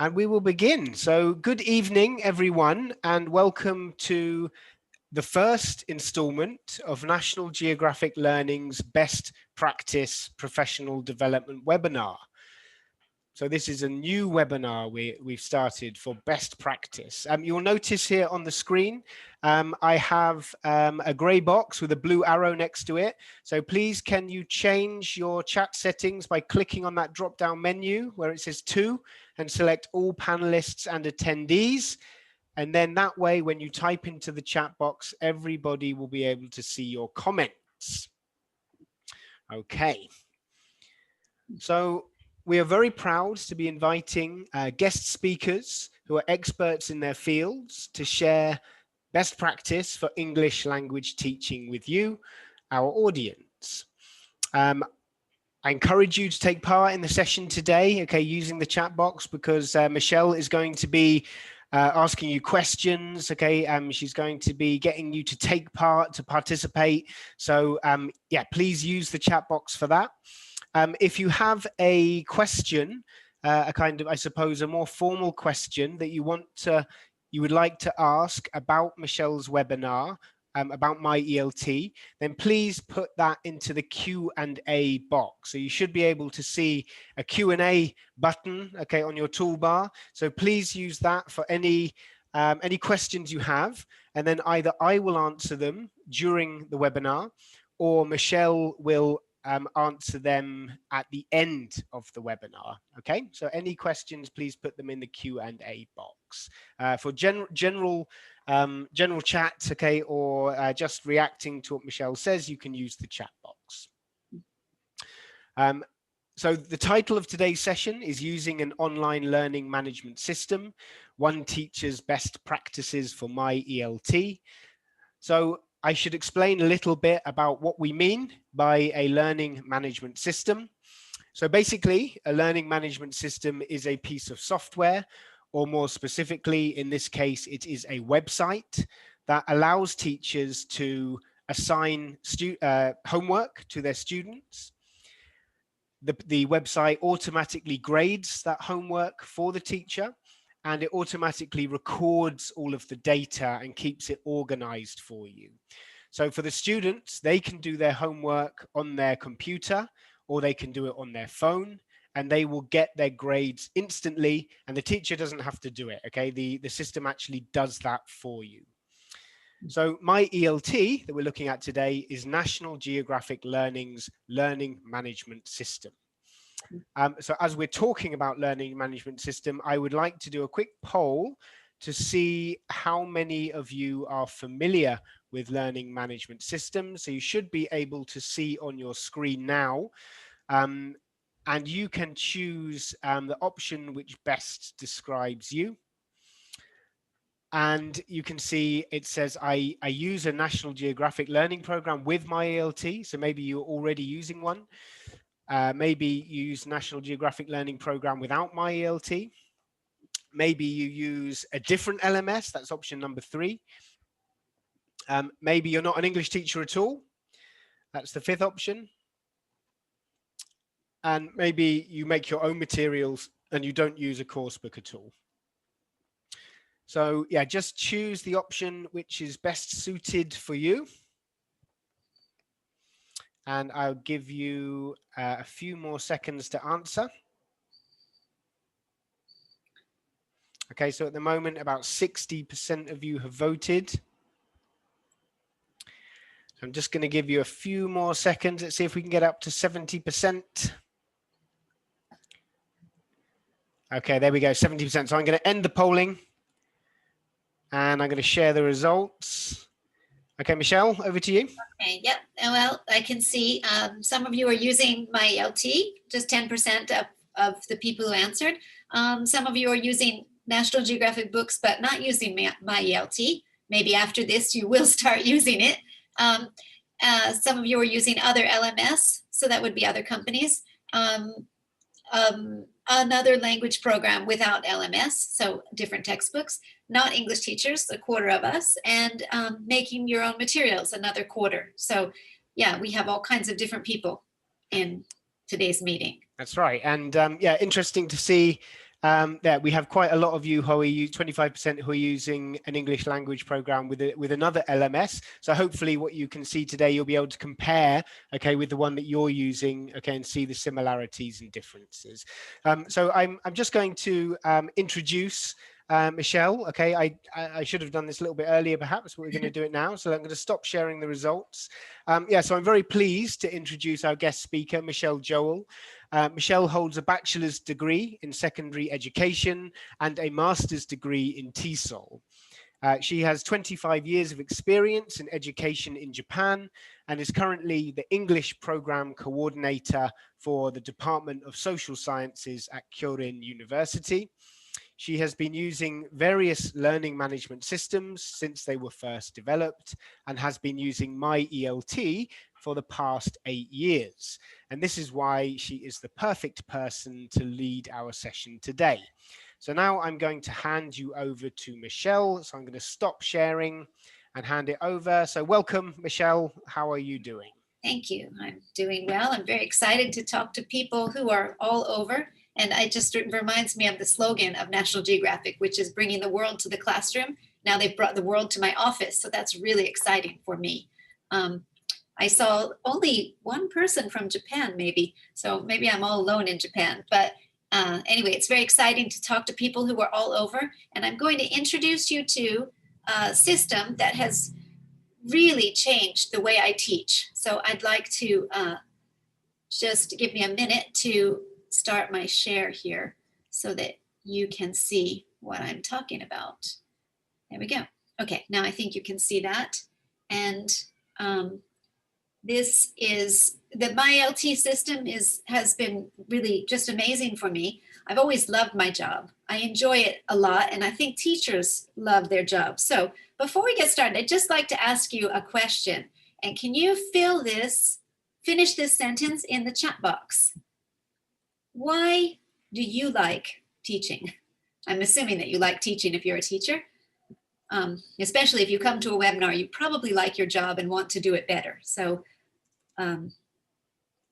And we will begin. So good evening, everyone, and welcome to the first installment of National Geographic Learning's Best Practice Professional Development webinar. So this is a new webinar we've started for best practice. You'll notice here on the screen, I have a grey box with a blue arrow next to it. So please, can you change your chat settings by clicking on that drop-down menu where it says to and select all panelists and attendees. And then that way, when you type into the chat box, everybody will be able to see your comments. Okay. So we are very proud to be inviting guest speakers who are experts in their fields to share best practice for English language teaching with you, our audience. I encourage you to take part in the session today, okay, using the chat box, because Michelle is going to be asking you questions, okay, she's going to be getting you to take part, to participate. So yeah, please use the chat box for that. If you have a question, a kind of, I suppose, a more formal question that you would like to ask about Michelle's webinar, about MyELT, then please put that into the Q&A box. So you should be able to see a Q&A button, okay, on your toolbar. So please use that for any questions you have, and then either I will answer them during the webinar, or Michelle will answer them at the end of the webinar. Okay, so any questions, please put them in the Q&A box. For general chat, okay, or just reacting to what Michelle says, you can use the chat box. So the title of today's session is Using an Online Learning Management System, One Teacher's Best Practices for MyELT. So I should explain a little bit about what we mean by a learning management system. So basically, a learning management system is a piece of software, or more specifically, in this case, it is a website that allows teachers to assign homework to their students. The website automatically grades that homework for the teacher, and it automatically records all of the data and keeps it organized for you. So for the students, they can do their homework on their computer, or they can do it on their phone, and they will get their grades instantly, and the teacher doesn't have to do it, okay? The system actually does that for you. So MyELT that we're looking at today is National Geographic Learning's learning management system. So as we're talking about learning management system, I would like to do a quick poll to see how many of you are familiar with learning management systems. So you should be able to see on your screen now, and you can choose the option which best describes you. And you can see it says, I use a National Geographic Learning program with MyELT. So maybe you're already using one. Maybe you use National Geographic Learning program without MyELT. Maybe you use a different LMS, that's option number 3. Maybe you're not an English teacher at all. That's the 5th option. And maybe you make your own materials and you don't use a course book at all. So yeah, just choose the option which is best suited for you. And I'll give you a few more seconds to answer. Okay, so at the moment, about 60% of you have voted. So I'm just going to give you a few more seconds. Let's see if we can get up to 70%. Okay, there we go, 70%. So I'm going to end the polling and I'm going to share the results. Okay, Michelle, over to you. Okay, yep. Well, I can see some of you are using MyELT, just 10% of the people who answered. Some of you are using National Geographic books, but not using MyELT. Maybe after this, you will start using it. Some of you are using other LMS, so that would be other companies. Another language program without LMS, so different textbooks, not English teachers, a quarter of us, and making your own materials, another quarter. So yeah, we have all kinds of different people in today's meeting. That's right. And yeah, interesting to see There we have quite a lot of you who are 25% who are using an English language program with another LMS. So hopefully what you can see today, you'll be able to compare, okay, with the one that you're using, okay, and see the similarities and differences. So I'm just going to introduce Michelle. Okay, I should have done this a little bit earlier perhaps, but we're going to do it now. So I'm going to stop sharing the results. Yeah, so I'm very pleased to introduce our guest speaker, Michelle Joel. Michelle holds a bachelor's degree in secondary education and a master's degree in TESOL. She has 25 years of experience in education in Japan and is currently the English program coordinator for the Department of Social Sciences at Kyorin University. She has been using various learning management systems since they were first developed and has been using MyELT for the past 8 years. And this is why she is the perfect person to lead our session today. So now I'm going to hand you over to Michelle. So I'm going to stop sharing and hand it over. So welcome, Michelle. How are you doing? Thank you. I'm doing well. I'm very excited to talk to people who are all over. And it just reminds me of the slogan of National Geographic, which is bringing the world to the classroom. Now they've brought the world to my office. So that's really exciting for me. I saw only one person from Japan, maybe. So maybe I'm all alone in Japan. But anyway, it's very exciting to talk to people who are all over. And I'm going to introduce you to a system that has really changed the way I teach. So I'd like to just give me a minute to start my share here so that you can see what I'm talking about. There we go. Okay, now I think you can see that. And this is the MyELT system has been really just amazing for me. I've always loved my job. I enjoy it a lot, and I think teachers love their job. So before we get started, I'd just like to ask you a question. And can you finish this sentence in the chat box? Why do you like teaching? I'm assuming that you like teaching if you're a teacher. Especially if you come to a webinar, you probably like your job and want to do it better. So can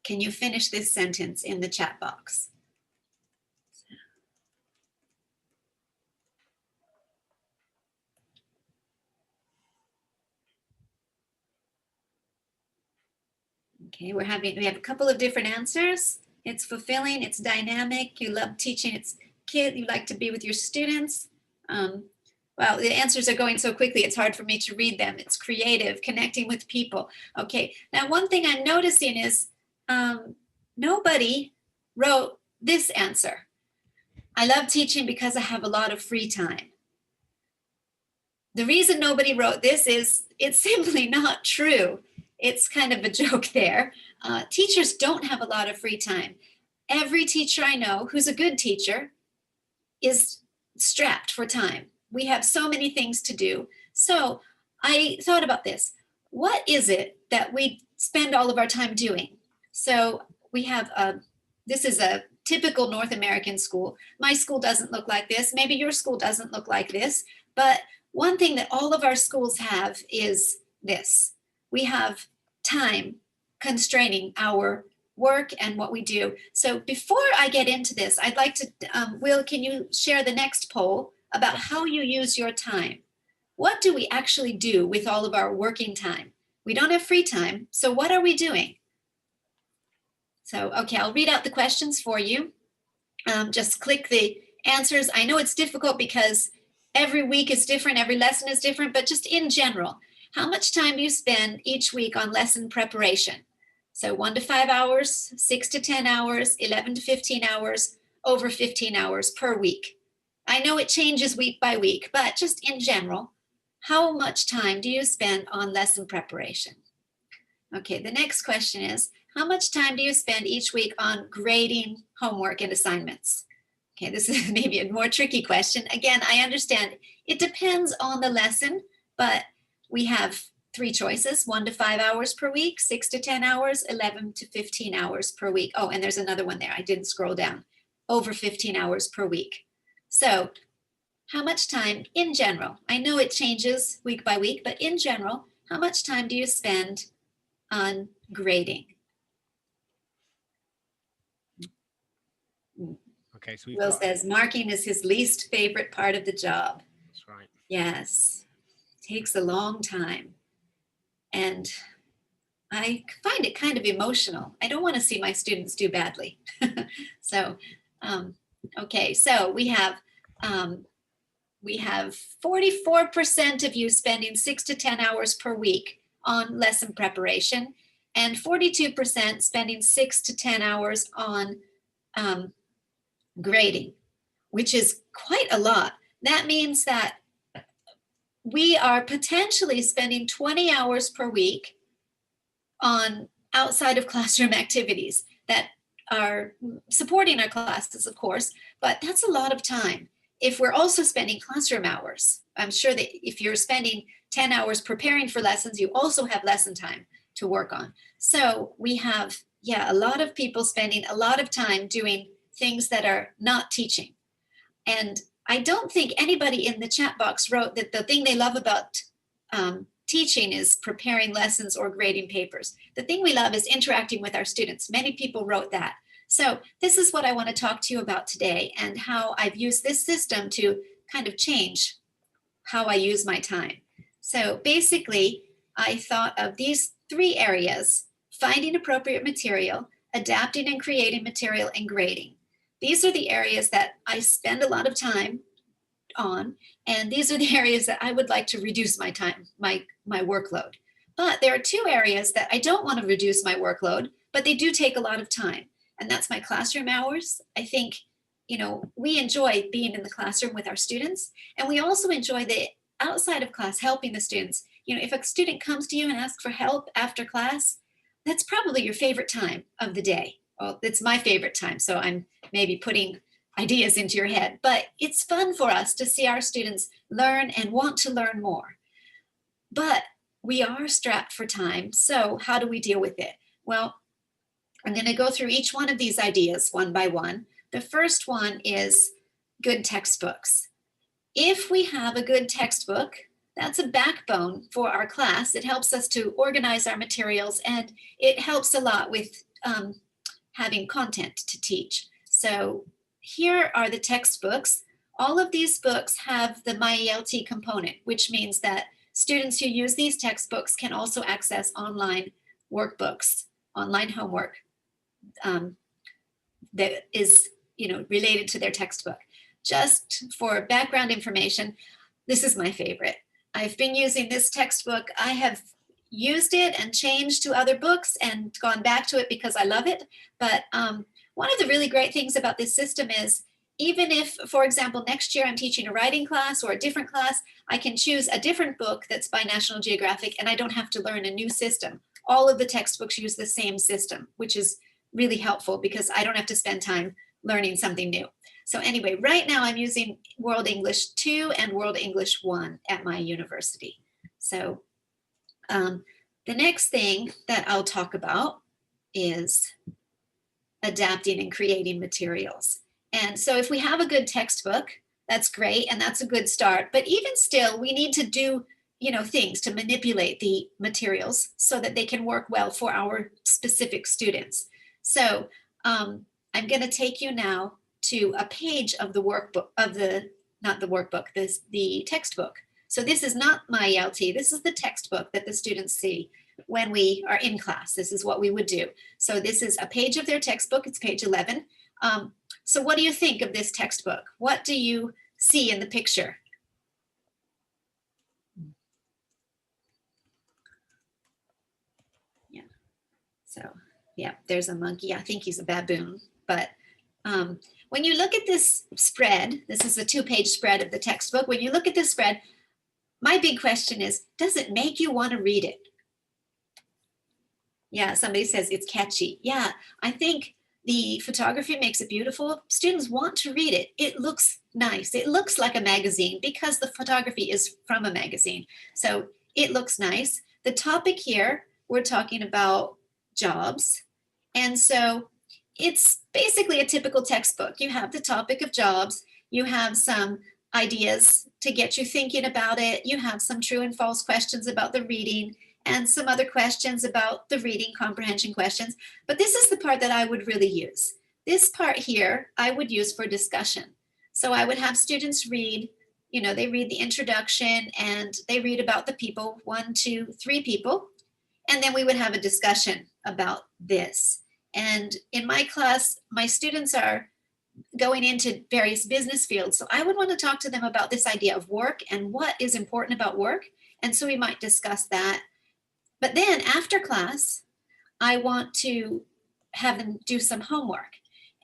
you finish this sentence in the chat box? Okay, we have a couple of different answers. It's fulfilling, it's dynamic, you love teaching, it's you like to be with your students. Well, the answers are going so quickly, it's hard for me to read them. It's creative, connecting with people. Okay, now one thing I'm noticing is nobody wrote this answer. I love teaching because I have a lot of free time. The reason nobody wrote this is it's simply not true. It's kind of a joke there. Teachers don't have a lot of free time. Every teacher I know who's a good teacher is strapped for time. We have so many things to do. So I thought about this. What is it that we spend all of our time doing? So we have, this is a typical North American school. My school doesn't look like this. Maybe your school doesn't look like this. But one thing that all of our schools have is this. We have time constraining our work and what we do. So before I get into this, I'd like to, Will, can you share the next poll about how you use your time? What do we actually do with all of our working time? We don't have free time, so what are we doing? So, okay, I'll read out the questions for you. Just click the answers. I know it's difficult because every week is different, every lesson is different, but just in general, how much time do you spend each week on lesson preparation? So 1 to 5 hours, 6 to 10 hours, 11 to 15 hours, over 15 hours per week. I know it changes week by week, but just in general, how much time do you spend on lesson preparation? Okay, the next question is, how much time do you spend each week on grading homework and assignments? Okay, this is maybe a more tricky question. Again, I understand it depends on the lesson, but we have 3 choices, 1 to 5 hours per week, 6 to 10 hours, 11 to 15 hours per week. Oh, and there's another one there. I didn't scroll down. Over 15 hours per week. So how much time in general, I know it changes week by week, but in general, how much time do you spend on grading? Okay, so we've Will got. says marking is his least favorite part of the job. That's right. Yes, takes a long time. And I find it kind of emotional. I don't want to see my students do badly. So, okay, so we have 44% of you spending 6 to 10 hours per week on lesson preparation, and 42% spending 6 to 10 hours on grading, which is quite a lot. That means that we are potentially spending 20 hours per week on outside of classroom activities that are supporting our classes, of course, but that's a lot of time. If we're also spending classroom hours, I'm sure that if you're spending 10 hours preparing for lessons, you also have lesson time to work on. So we have, a lot of people spending a lot of time doing things that are not teaching. And I don't think anybody in the chat box wrote that the thing they love about teaching is preparing lessons or grading papers. The thing we love is interacting with our students. Many people wrote that. So this is what I want to talk to you about today, and how I've used this system to kind of change how I use my time. So basically, I thought of these 3 areas: finding appropriate material, adapting and creating material, and grading. These are the areas that I spend a lot of time on, and these are the areas that I would like to reduce my time, my workload. But there are 2 areas that I don't want to reduce my workload, but they do take a lot of time, and that's my classroom hours. I think, we enjoy being in the classroom with our students, and we also enjoy the outside of class helping the students. If a student comes to you and asks for help after class, that's probably your favorite time of the day. Well, it's my favorite time, so I'm maybe putting ideas into your head, but it's fun for us to see our students learn and want to learn more. But we are strapped for time, so how do we deal with it? Well, I'm going to go through each one of these ideas one by one. The first one is good textbooks. If we have a good textbook, that's a backbone for our class. It helps us to organize our materials, and it helps a lot with having content to teach. So here are the textbooks. All of these books have the MyELT component, which means that students who use these textbooks can also access online workbooks, online homework that is related to their textbook. Just for background information, this is my favorite. I've been using this textbook. I have used it and changed to other books and gone back to it because I love it. But one of the really great things about this system is, even if, for example, next year I'm teaching a writing class or a different class, I can choose a different book that's by National Geographic, and I don't have to learn a new system. All of the textbooks use the same system, which is really helpful because I don't have to spend time learning something new. So anyway, right now I'm using World English 2 and World English 1 at my university. So the next thing that I'll talk about is adapting and creating materials. And so if we have a good textbook, that's great, and that's a good start. But even still, we need to do things to manipulate the materials so that they can work well for our specific students. So I'm going to take you now to a page of the workbook, the textbook. So this is not MyELT, this is the textbook that the students see when we are in class. This is what we would do. So this is a page of their textbook, it's page 11. So what do you think of this textbook? What do you see in the picture? Yeah, so yeah, there's a monkey. I think he's a baboon, but when you look at this spread, this is a 2-page spread of the textbook. When you look at this spread, my big question is, does it make you want to read it? Yeah, somebody says it's catchy. Yeah, I think the photography makes it beautiful. Students want to read it. It looks nice. It looks like a magazine because the photography is from a magazine. So it looks nice. The topic here, we're talking about jobs. And so it's basically a typical textbook. You have the topic of jobs. You have some ideas to get you thinking about it. You have some true and false questions about the reading and some other questions about the reading comprehension questions. But this is the part that I would really use. this part here, I would use for discussion. So I would have students read, they read the introduction and they read about the people, 1, 2, 3 people. And then we would have a discussion about this. And in my class, my students are going into various business fields. So I would want to talk to them about this idea of work and what is important about work. And so we might discuss that. But then after class, I want to have them do some homework.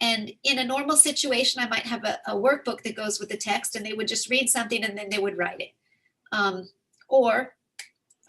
And in a normal situation, I might have a workbook that goes with the text and they would just read something and then they would write it. Or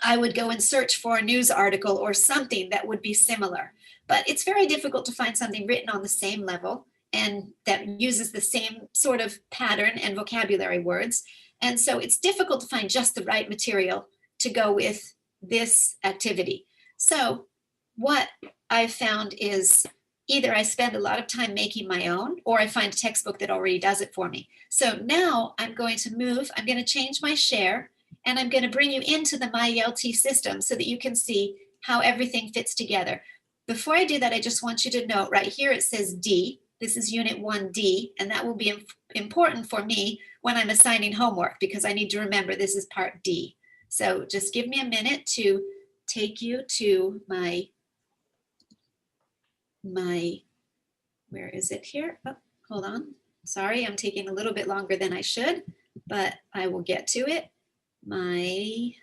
I would go and search for a news article or something that would be similar. But it's very difficult to find something written on the same level and that uses the same sort of pattern and vocabulary words. And so it's difficult to find just the right material to go with this activity. So what I've found is either I spend a lot of time making my own or I find a textbook that already does it for me. So now I'm going to change my share and I'm going to bring you into the MyELT system so that you can see how everything fits together. Before I do that, I just want you to note right here, it says D. This is Unit 1D, and that will be important for me when I'm assigning homework because I need to remember this is part D. So just give me a minute to take you to my where is it here? Oh, hold on. Sorry, I'm taking a little bit longer than I should, but I will get to it. My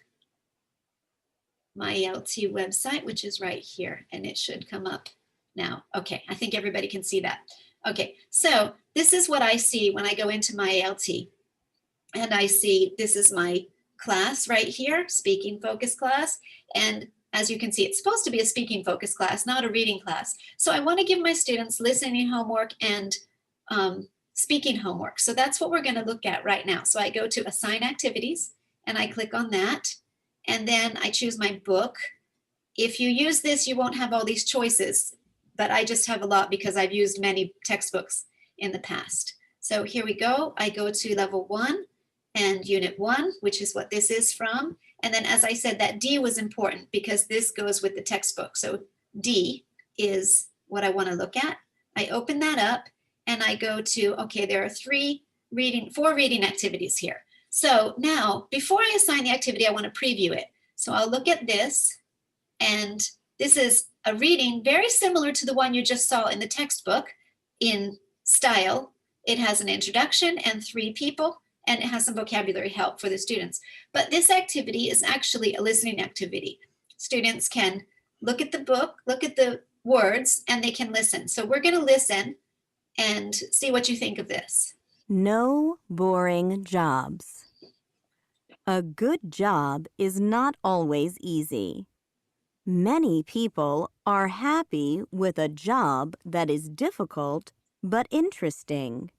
MyELT website, which is right here, and it should come up now. Okay, I think everybody can see that. Okay, so this is what I see when I go into MyELT. And I see this is my class right here, speaking focus class. And as you can see, it's supposed to be a speaking focus class, not a reading class. So I want to give my students listening homework and speaking homework. So that's what we're going to look at right now. So I go to Assign Activities, and I click on that. And then I choose my book. If you use this, you won't have all these choices, but I just have a lot because I've used many textbooks in the past. So here we go. I go to Level 1 and Unit 1, which is what this is from. And then as I said, that D was important because this goes with the textbook. So D is what I want to look at. I open that up and I go to, okay, there are 4 reading activities here. So now, before I assign the activity, I want to preview it. So I'll look at this, and this is a reading very similar to the one you just saw in the textbook in style. It has an introduction and 3 people, and it has some vocabulary help for the students. But this activity is actually a listening activity. Students can look at the book, look at the words, and they can listen. So we're going to listen and see what you think of this. No boring jobs. A good job is not always easy. Many people are happy with a job that is difficult but interesting.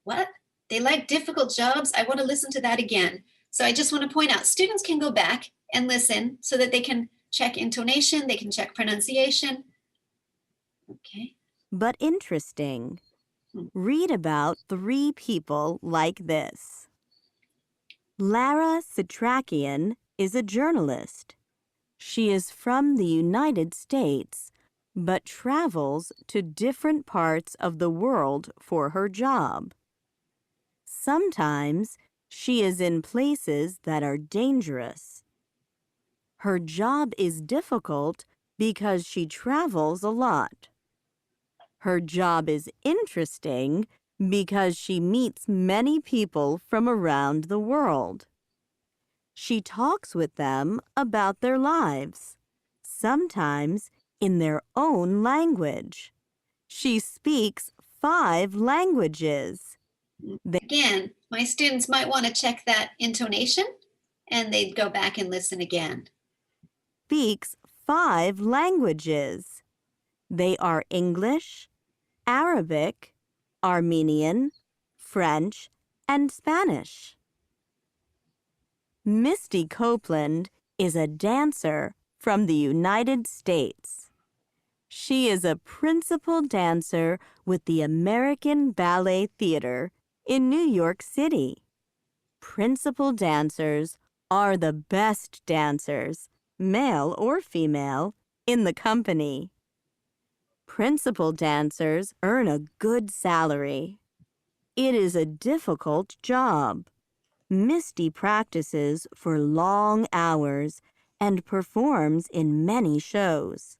What? They like difficult jobs? I want to listen to that again. So I just want to point out, students can go back and listen so that they can check intonation, they can check pronunciation. Okay. But interesting. Read about 3 people like this. Lara Citrakian is a journalist. She is from the United States, but travels to different parts of the world for her job. Sometimes she is in places that are dangerous. Her job is difficult because she travels a lot. Her job is interesting because she meets many people from around the world. She talks with them about their lives, sometimes in their own language. She speaks 5 languages. Again, my students might want to check that intonation, and they'd go back and listen again. Speaks 5 languages. They are English, Arabic, Armenian, French, and Spanish. Misty Copeland is a dancer from the United States. She is a principal dancer with the American Ballet Theater in New York City. Principal dancers are the best dancers, male or female, in the company. Principal dancers earn a good salary. It is a difficult job. Misty practices for long hours and performs in many shows.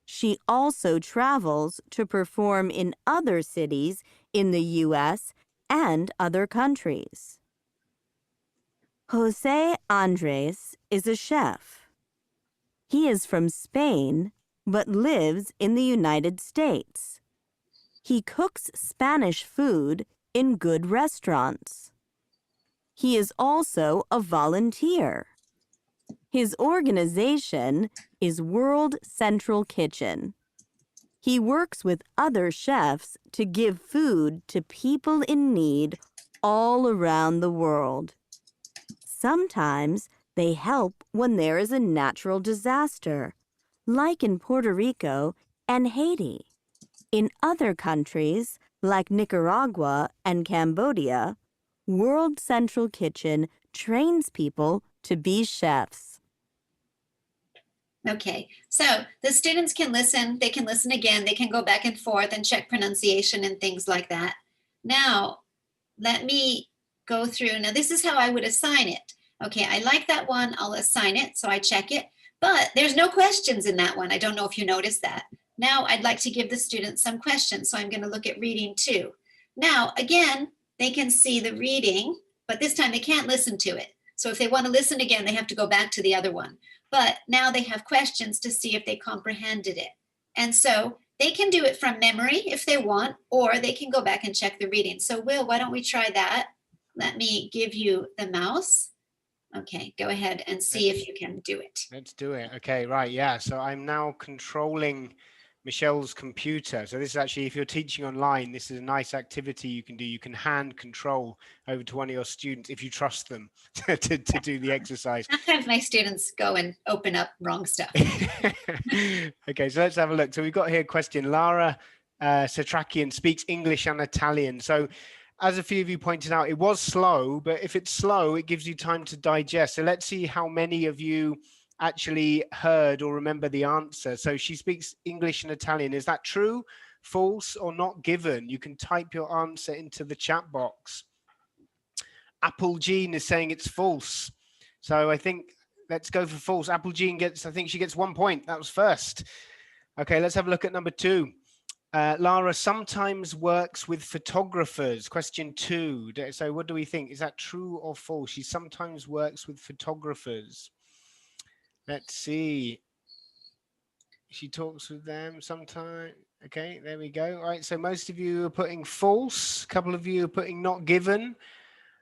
She also travels to perform in other cities in the U.S. and other countries. Jose Andres is a chef. He is from Spain but lives in the United States. He cooks Spanish food in good restaurants. He is also a volunteer. His organization is World Central Kitchen. He works with other chefs to give food to people in need all around the world. Sometimes they help when there is a natural disaster, like in Puerto Rico and Haiti. In other countries, like Nicaragua and Cambodia, World Central Kitchen trains people to be chefs. Okay, so the students can listen, they can listen again, they can go back and forth and check pronunciation and things like that. Now, let me go through. Now, this is how I would assign it. Okay, I like that one, I'll assign it, so I check it, but there's no questions in that one. I don't know if you noticed that. Now, I'd like to give the students some questions, so I'm going to look at reading too. Now, again, they can see the reading, but this time they can't listen to it. So if they want to listen again, they have to go back to the other one. But now they have questions to see if they comprehended it. And so they can do it from memory if they want, or they can go back and check the reading. So Will, why don't we try that? Let me give you the mouse. Okay, go ahead and see if you can do it. Let's do it. Okay, right, yeah. So I'm now controlling Michelle's computer. So this is actually, if you're teaching online, this is a nice activity you can do. You can hand control over to one of your students if you trust them to do the exercise. Sometimes my students go and open up wrong stuff. Okay, so let's have a look. So we've got here a question. Lara Satrakian speaks English and Italian. So as a few of you pointed out, it was slow, but if it's slow, it gives you time to digest. So let's see how many of you actually heard or remember the answer. So she speaks English and Italian. Is that true, false, or not given? You can type your answer into the chat box. Apple Jean is saying it's false. So I think let's go for false. Apple Jean gets, I think she gets 1 point. That was first. Okay, let's have a look at number 2. Lara sometimes works with photographers. Question 2. So what do we think? Is that true or false? She sometimes works with photographers. Let's see. She talks with them sometimes. Okay, there we go. All right, so most of you are putting false. A couple of you are putting not given.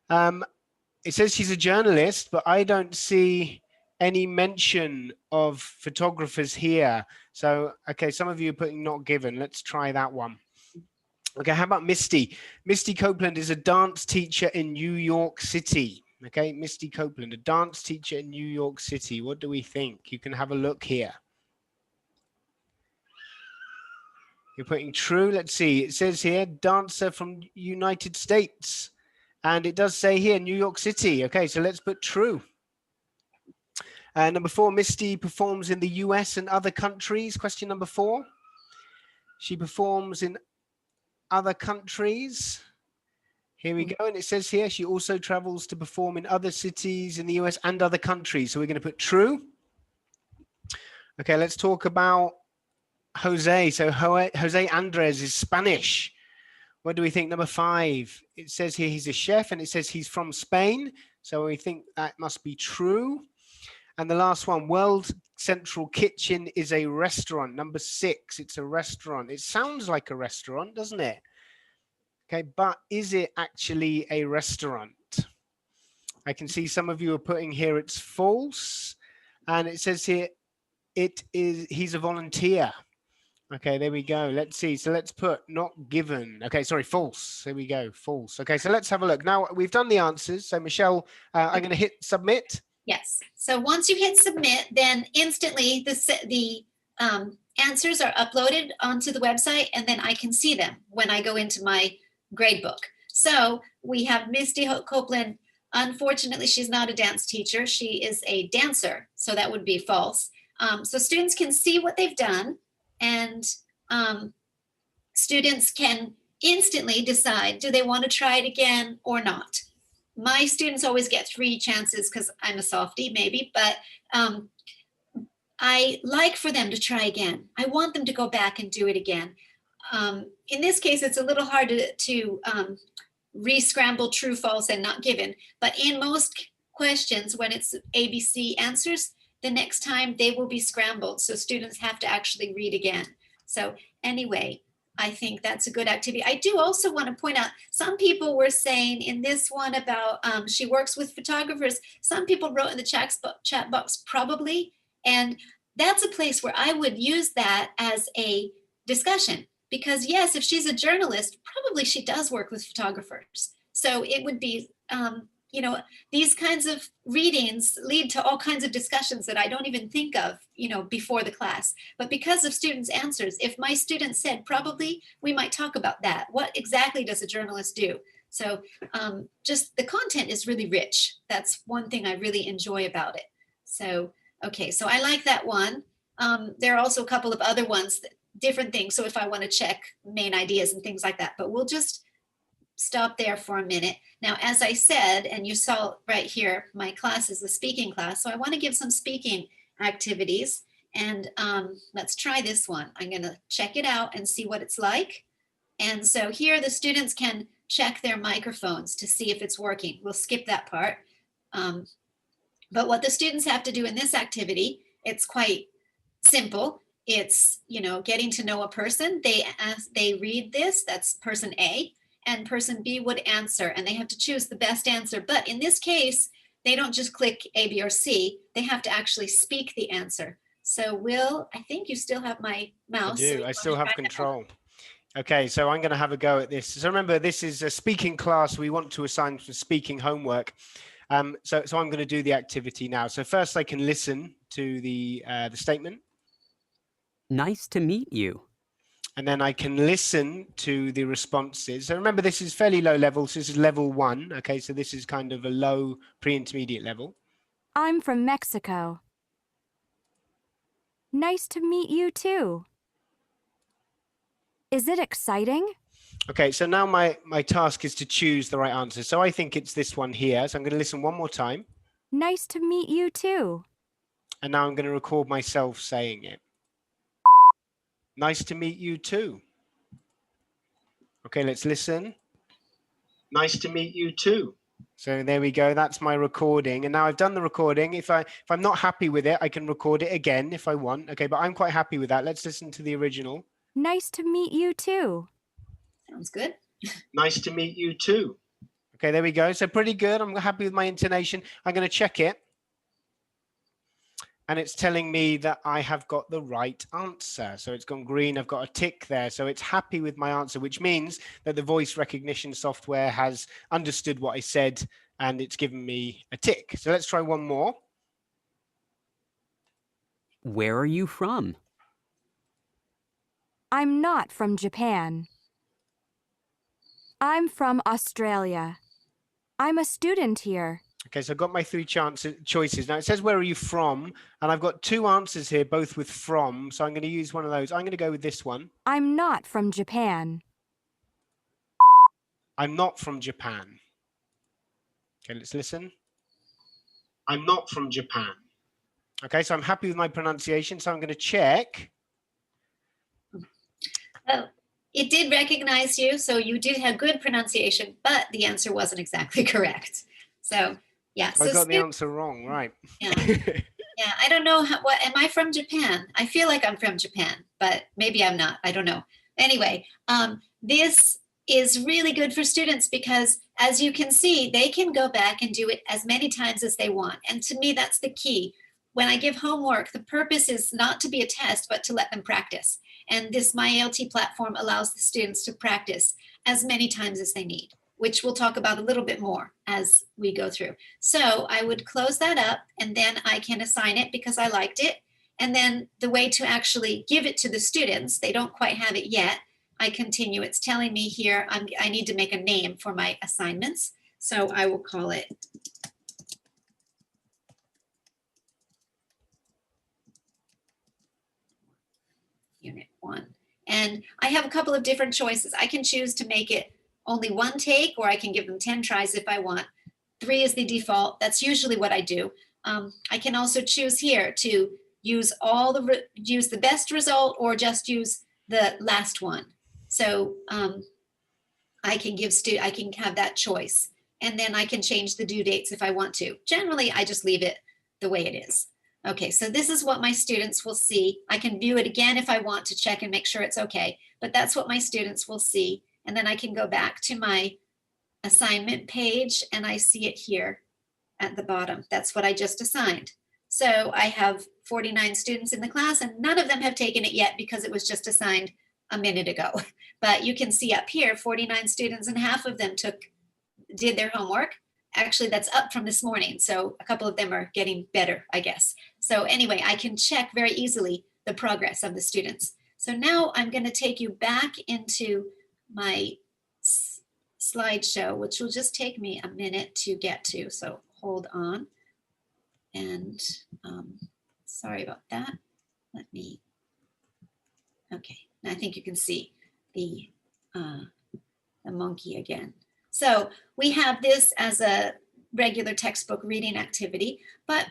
It says she's a journalist, but I don't see any mention of photographers here. So, okay, some of you are putting not given. Let's try that one. Okay, how about Misty? Misty Copeland is a dance teacher in New York City. Okay, Misty Copeland, a dance teacher in New York City. What do we think? You can have a look here. You're putting true. Let's see. It says here, dancer from United States. And it does say here, New York City. Okay, so let's put true. Number 4, Misty performs in the US and other countries. Question number 4. She performs in other countries. Here we go. And it says here, she also travels to perform in other cities in the US and other countries. So we're going to put true. Okay, let's talk about Jose. So Jose Andres is Spanish. What do we think? Number 5. It says here he's a chef and it says he's from Spain. So we think that must be true. And the last one, World Central Kitchen is a restaurant. Number 6, it's a restaurant. It sounds like a restaurant, doesn't it? Okay, but is it actually a restaurant? I can see some of you are putting here it's false. And it says here, he's a volunteer. Okay, there we go. Let's see. So let's put not given. Okay, sorry, false. There we go, false. Okay, so let's have a look. Now we've done the answers. So Michelle, I'm going to hit submit. Yes. So once you hit submit, then instantly the answers are uploaded onto the website, and then I can see them when I go into my gradebook. So we have Misty Copeland. Unfortunately, she's not a dance teacher. She is a dancer. So that would be false. So students can see what they've done. And students can instantly decide, do they want to try it again or not? My students always get 3 chances because I'm a softie maybe, but I like for them to try again. I want them to go back and do it again. In this case, it's a little hard to re-scramble true, false, and not given. But in most questions, when it's ABC answers, the next time they will be scrambled. So students have to actually read again. So anyway, I think that's a good activity. I do also want to point out, some people were saying in this one about she works with photographers. Some people wrote in the chat box probably, and that's a place where I would use that as a discussion. Because yes, if she's a journalist, probably she does work with photographers. So it would be, you know, these kinds of readings lead to all kinds of discussions that I don't even think of, you know, before the class. But because of students' answers, if my student said probably, we might talk about that. What exactly does a journalist do? So just the content is really rich. That's one thing I really enjoy about it. So, okay, so I like that one. There are also a couple of other ones that, different things. So if I want to check main ideas and things like that, but we'll just stop there for a minute. Now, as I said, and you saw right here, my class is a speaking class. So I want to give some speaking activities, and let's try this one. I'm going to check it out and see what it's like. And so here the students can check their microphones to see if it's working. We'll skip that part. But what the students have to do in this activity, it's quite simple. It's, you know, getting to know a person. They read this, that's person A, and person B would answer, and they have to choose the best answer. But in this case, they don't just click A, B, or C. They have to actually speak the answer. So Will, I think you still have my mouse. I do. I still have control. Okay, so I'm going to have a go at this. So remember, this is a speaking class. We want to assign some speaking homework. So I'm going to do the activity now. So first I can listen to the statement. Nice to meet you. And then I can listen to the responses. So remember, this is fairly low level. So this is level 1. Okay, so this is kind of a low pre-intermediate level. I'm from Mexico. Nice to meet you too. Is it exciting? Okay, so now my task is to choose the right answer. So I think it's this one here. So I'm going to listen one more time. Nice to meet you too. And now I'm going to record myself saying it. Nice to meet you too. Okay, let's listen. Nice to meet you too. So there we go. That's my recording. And now I've done the recording. If I'm not happy with it, I can record it again if I want. Okay, but I'm quite happy with that. Let's listen to the original. Nice to meet you too. Sounds good. Nice to meet you too. Okay, there we go. So pretty good. I'm happy with my intonation. I'm going to check it. And it's telling me that I have got the right answer. So it's gone green. I've got a tick there. So it's happy with my answer, which means that the voice recognition software has understood what I said and it's given me a tick. So let's try one more. Where are you from? I'm not from Japan. I'm from Australia. I'm a student here. Okay, so I've got my 3 choices. Now it says, where are you from? And I've got 2 answers here, both with from. So I'm going to use one of those. I'm going to go with this one. I'm not from Japan. I'm not from Japan. Okay, let's listen. I'm not from Japan. Okay, so I'm happy with my pronunciation. So I'm going to check. Oh, it did recognize you. So you did have good pronunciation, but the answer wasn't exactly correct. So yeah. So I got the answer wrong, right? Yeah. Yeah, I don't know what am I from Japan? I feel like I'm from Japan, but maybe I'm not. I don't know. Anyway, this is really good for students because as you can see, they can go back and do it as many times as they want. And to me, that's the key. When I give homework, the purpose is not to be a test, but to let them practice. And this MyELT platform allows the students to practice as many times as they need, which we'll talk about a little bit more as we go through. So I would close that up and then I can assign it because I liked it. And then the way to actually give it to the students, they don't quite have it yet. I continue. It's telling me here I need to make a name for my assignments. So I will call it Unit 1. And I have a couple of different choices. I can choose to make it only one take, or I can give them 10 tries if I want. 3 is the default. That's usually what I do. I can also choose here to use use the best result or just use the last one. So I can have that choice, and then I can change the due dates if I want to. Generally, I just leave it the way it is. Okay, so this is what my students will see. I can view it again if I want to check and make sure it's okay, but that's what my students will see. And then I can go back to my assignment page and I see it here at the bottom. That's what I just assigned. So I have 49 students in the class and none of them have taken it yet because it was just assigned a minute ago. But you can see up here, 49 students and half of them did their homework. Actually, that's up from this morning. So a couple of them are getting better, I guess. So anyway, I can check very easily the progress of the students. So now I'm going to take you back into my slideshow, which will just take me a minute to get to. So hold on. And sorry about that. Okay, I think you can see the monkey again. So we have this as a regular textbook reading activity, but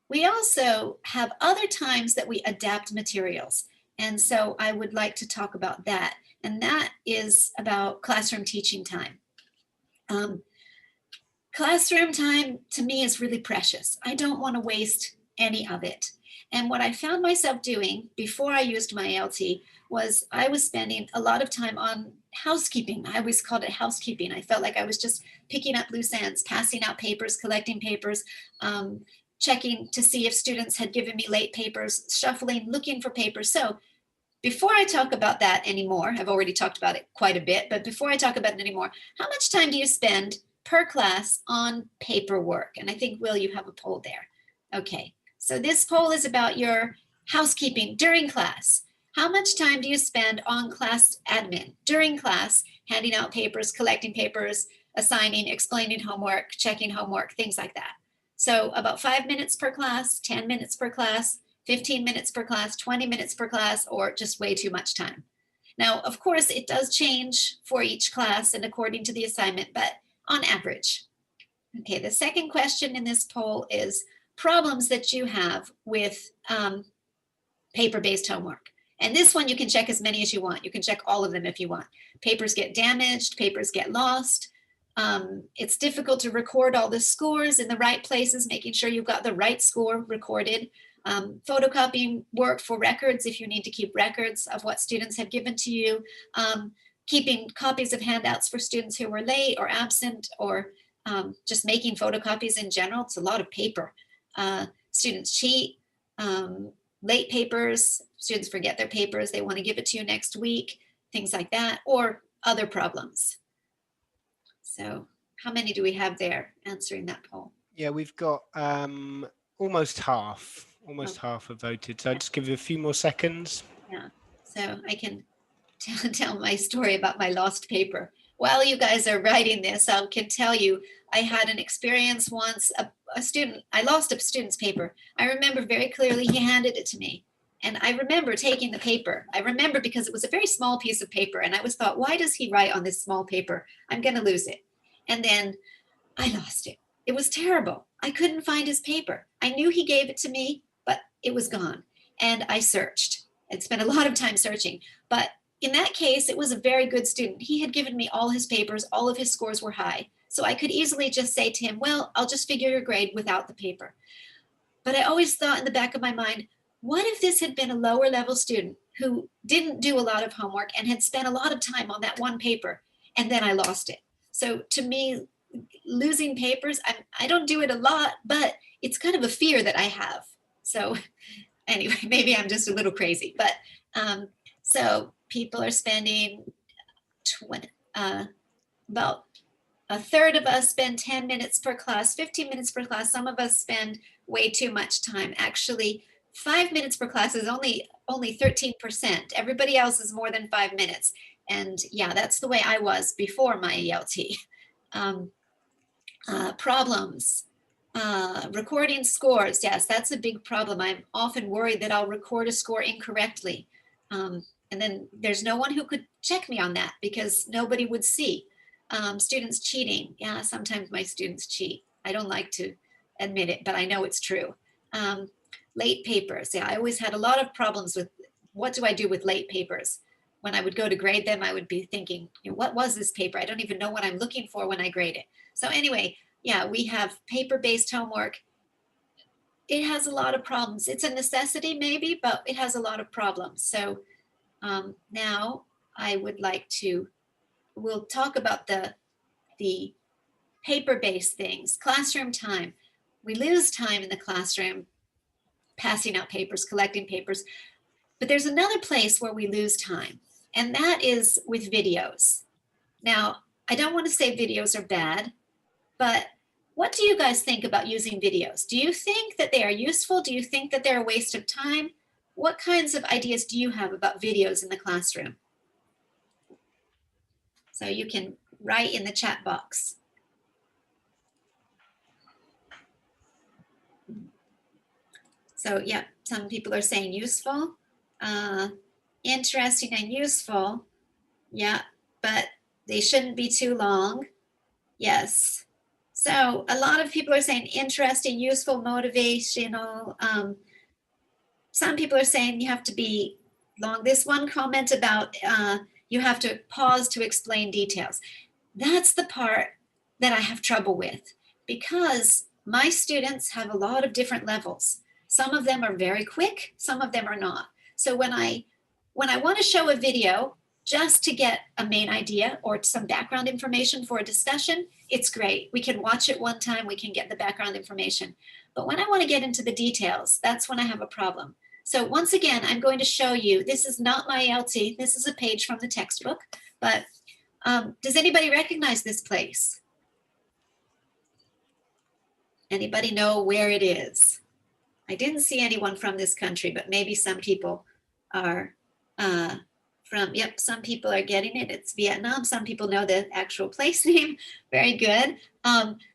we also have other times that we adapt materials. And so I would like to talk about that. And that is about classroom teaching time. Classroom time to me is really precious. I don't want to waste any of it. And what I found myself doing before I used MyELT was I was spending a lot of time on housekeeping. I always called it housekeeping. I felt like I was just picking up loose ends, passing out papers, collecting papers, checking to see if students had given me late papers, shuffling, looking for papers. So before I talk about that anymore, I've already talked about it quite a bit, but before I talk about it anymore, how much time do you spend per class on paperwork? And I think, Will, you have a poll there. Okay, so this poll is about your housekeeping during class. How much time do you spend on class admin during class, handing out papers, collecting papers, assigning, explaining homework, checking homework, things like that? So about 5 minutes per class, 10 minutes per class, 15 minutes per class, 20 minutes per class, or just way too much time. Now, of course, it does change for each class and according to the assignment, but on average. Okay, the second question in this poll is problems that you have with paper-based homework. And this one you can check as many as you want. You can check all of them if you want. Papers get damaged, papers get lost. It's difficult to record all the scores in the right places, making sure you've got the right score recorded. Photocopying work for records if you need to keep records of what students have given to you. Keeping copies of handouts for students who were late or absent, or just making photocopies in general. It's a lot of paper. Students cheat, late papers, students forget their papers, they want to give it to you next week, things like that, or other problems. So how many do we have there answering that poll? Yeah, we've got almost half have voted. So I'll just give you a few more seconds. Yeah, so I can tell my story about my lost paper. While you guys are writing this, I can tell you I had an experience once. I lost a student's paper. I remember very clearly he handed it to me. And I remember taking the paper. I remember because it was a very small piece of paper. And I was thought, why does he write on this small paper? I'm going to lose it. And then I lost it. It was terrible. I couldn't find his paper. I knew he gave it to me, but it was gone. And I searched. I spent a lot of time searching. But in that case, it was a very good student. He had given me all his papers. All of his scores were high. So I could easily just say to him, well, I'll just figure your grade without the paper. But I always thought in the back of my mind, what if this had been a lower level student who didn't do a lot of homework and had spent a lot of time on that one paper, and then I lost it? So to me, losing papers, I don't do it a lot, but it's kind of a fear that I have. So anyway, maybe I'm just a little crazy, but so people are spending about a third of us spend 10 minutes per class, 15 minutes per class. Some of us spend way too much time. Actually, 5 minutes per class is only 13%. Everybody else is more than 5 minutes. And yeah, that's the way I was before MyELT. Problems, recording scores. Yes, that's a big problem. I'm often worried that I'll record a score incorrectly. And And then there's no one who could check me on that because nobody would see. Students cheating. Yeah, sometimes my students cheat. I don't like to admit it, but I know it's true. Late papers. Yeah, I always had a lot of problems with what do I do with late papers? When I would go to grade them, I would be thinking, what was this paper? I don't even know what I'm looking for when I grade it. So anyway, yeah, we have paper-based homework. It has a lot of problems. It's a necessity maybe, but it has a lot of problems. So now I would like to, we'll talk about the paper-based things, classroom time. We lose time in the classroom passing out papers, collecting papers, but there's another place where we lose time, and that is with videos. Now, I don't want to say videos are bad, but what do you guys think about using videos? Do you think that they are useful? Do you think that they're a waste of time? What kinds of ideas do you have about videos in the classroom? So you can write in the chat box. So yeah, some people are saying useful, interesting and useful. Yeah, but they shouldn't be too long. Yes. So a lot of people are saying interesting, useful, motivational. Some people are saying you have to be long. This one comment about you have to pause to explain details. That's the part that I have trouble with because my students have a lot of different levels. Some of them are very quick, some of them are not. So when I want to show a video just to get a main idea or some background information for a discussion, it's great. We can watch it one time, we can get the background information. But when I want to get into the details, that's when I have a problem. So once again, I'm going to show you, this is not MyELT, this is a page from the textbook, but does anybody recognize this place? Anybody know where it is? I didn't see anyone from this country, but maybe some people are from, yep, some people are getting it. It's Vietnam. Some people know the actual place name. Very good.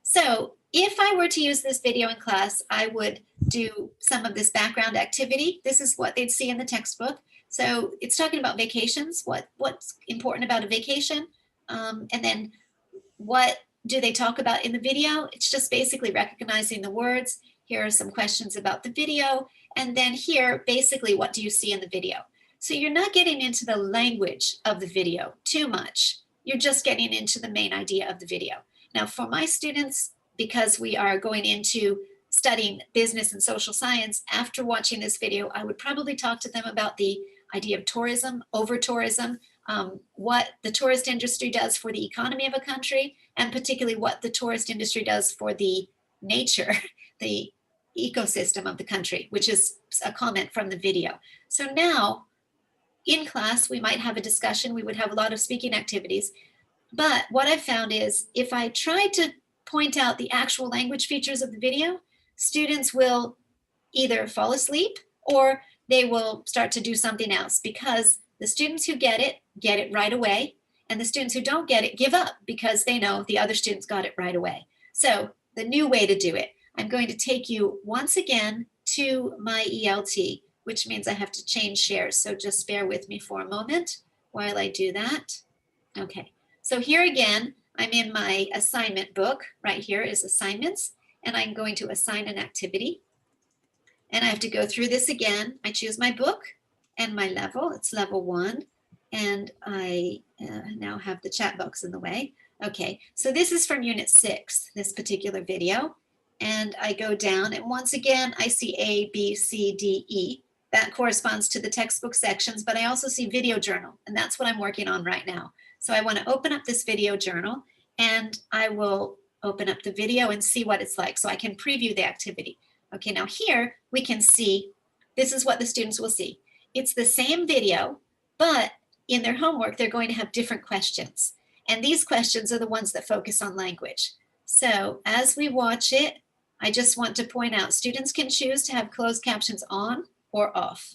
So if I were to use this video in class, I would do some of this background activity. This is what they'd see in the textbook. So it's talking about vacations, what's important about a vacation, and then what do they talk about in the video? It's just basically recognizing the words. Here are some questions about the video. And then here, basically, what do you see in the video? So you're not getting into the language of the video too much. You're just getting into the main idea of the video. Now, for my students, because we are going into studying business and social science, after watching this video, I would probably talk to them about the idea of tourism, over-tourism, what the tourist industry does for the economy of a country, and particularly what the tourist industry does for the nature, the ecosystem of the country, which is a comment from the video. So now, in class, we might have a discussion, we would have a lot of speaking activities, but what I've found is if I try to point out the actual language features of the video, students will either fall asleep or they will start to do something else because the students who get it right away, and the students who don't get it give up because they know the other students got it right away. So the new way to do it, I'm going to take you once again to MyELT, which means I have to change shares. So just bear with me for a moment while I do that. Okay, so here again, I'm in my assignment book. Right here is assignments, and I'm going to assign an activity. And I have to go through this again. I choose my book and my level. It's level 1. And I now have the chat box in the way. Okay, so this is from Unit 6, this particular video. And I go down, and once again, I see A, B, C, D, E. That corresponds to the textbook sections, but I also see video journal, and that's what I'm working on right now. So I want to open up this video journal, and I will open up the video and see what it's like so I can preview the activity. Okay, now here we can see, this is what the students will see. It's the same video, but in their homework, they're going to have different questions. And these questions are the ones that focus on language. So as we watch it, I just want to point out, students can choose to have closed captions on or off.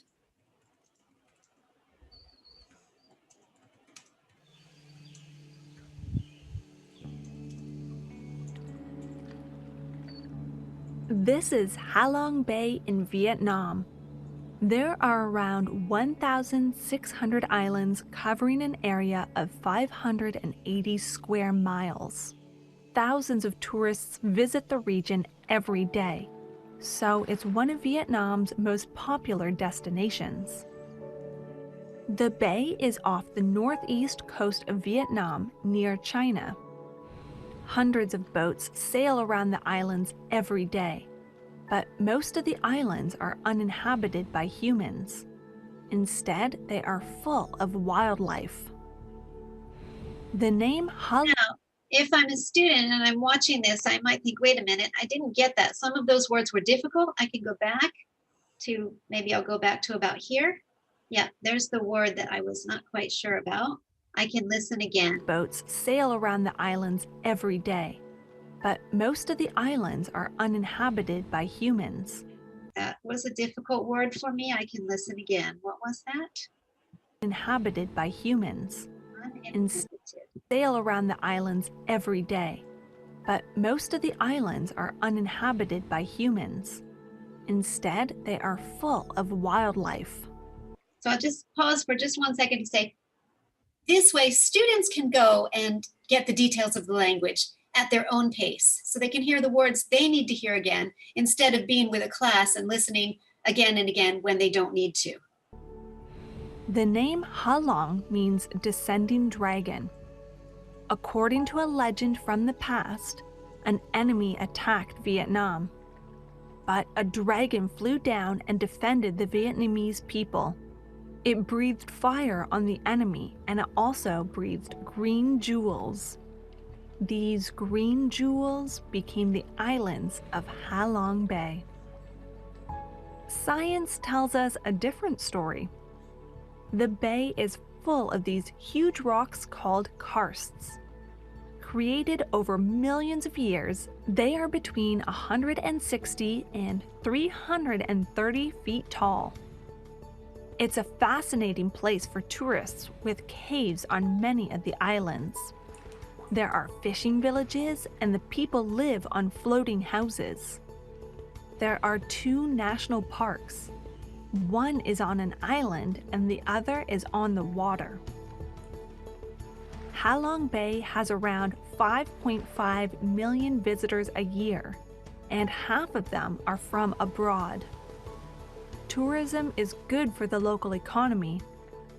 This is Halong Bay in Vietnam. There are around 1,600 islands covering an area of 580 square miles. Thousands of tourists visit the region every day, so it's one of Vietnam's most popular destinations. The bay is off the northeast coast of Vietnam near China. Hundreds of boats sail around the islands every day, but most of the islands are uninhabited by humans. Instead, they are full of wildlife. The name Halong. Now, if I'm a student and I'm watching this, I might think, wait a minute, I didn't get that. Some of those words were difficult. I can go back to, maybe I'll go back to about here. Yeah, there's the word that I was not quite sure about. I can listen again. Boats sail around the islands every day, but most of the islands are uninhabited by humans. That was a difficult word for me. I can listen again. What was that? Inhabited by humans. Uninhabited. Sail around the islands every day, but most of the islands are uninhabited by humans. Instead, they are full of wildlife. So I'll just pause for just 1 second to say, this way students can go and get the details of the language at their own pace, so they can hear the words they need to hear again, instead of being with a class and listening again and again when they don't need to. The name Halong means descending dragon. According to a legend from the past, an enemy attacked Vietnam. But a dragon flew down and defended the Vietnamese people. It breathed fire on the enemy, and it also breathed green jewels. These green jewels became the islands of Halong Bay. Science tells us a different story. The bay is full of these huge rocks called karsts. Created over millions of years, they are between 160 and 330 feet tall. It's a fascinating place for tourists with caves on many of the islands. There are fishing villages and the people live on floating houses. There are 2 national parks. One is on an island and the other is on the water. Halong Bay has around 5.5 million visitors a year, and half of them are from abroad. Tourism is good for the local economy,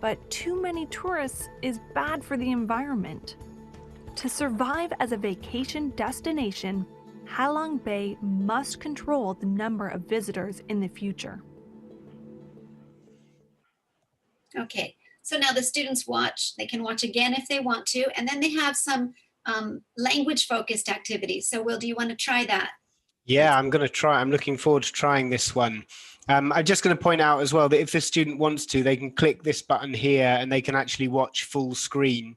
but too many tourists is bad for the environment. To survive as a vacation destination, Halong Bay must control the number of visitors in the future. Okay, so now the students watch. They can watch again if they want to, and then they have some language-focused activities. So Will, do you want to try that? Yeah, I'm going to try. I'm looking forward to trying this one. I'm just going to point out as well that if the student wants to, they can click this button here and they can actually watch full screen.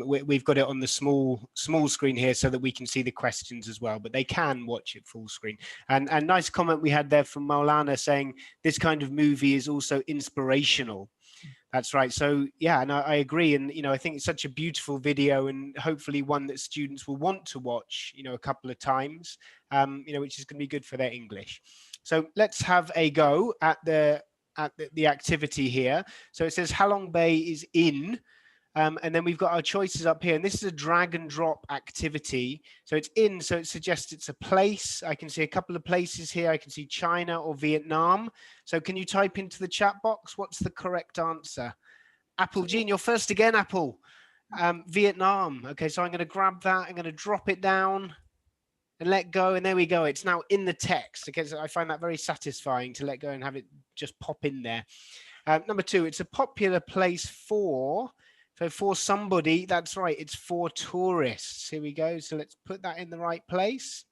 We've got it on the small screen here so that we can see the questions as well, but they can watch it full screen. And nice comment we had there from Maulana saying this kind of movie is also inspirational. That's right. So yeah, and I agree. And, I think it's such a beautiful video and hopefully one that students will want to watch, a couple of times, which is going to be good for their English. So let's have a go at the activity here. So it says Halong Bay is in, and then we've got our choices up here. And this is a drag and drop activity. So it's in, so it suggests it's a place. I can see a couple of places here. I can see China or Vietnam. So can you type into the chat box, what's the correct answer? Apple Jean, you're first again, Apple. Vietnam. Okay, so I'm going to grab that. I'm going to drop it down and let go. And there we go. It's now in the text. Okay, so I find that very satisfying to let go and have it just pop in there. Number 2, it's a popular place for... So for somebody, that's right, it's for tourists. Here we go. So let's put that in the right place.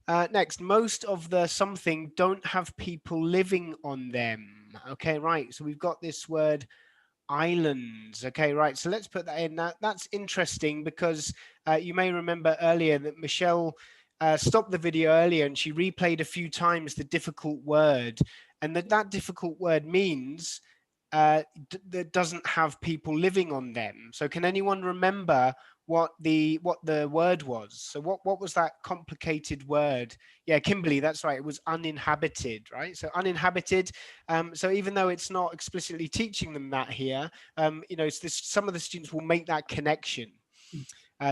Next, most of the something don't have people living on them. Okay, right. So we've got this word islands. Okay, right. So let's put that in. Now, that's interesting because you may remember earlier that Michelle stopped the video earlier and she replayed a few times the difficult word. And that difficult word means that doesn't have people living on them. So can anyone remember what the word was. So what was that complicated word? Yeah, Kimberly, that's right. It was uninhabited, right? So uninhabited. So even though it's not explicitly teaching them that here, it's this, some of the students will make that connection.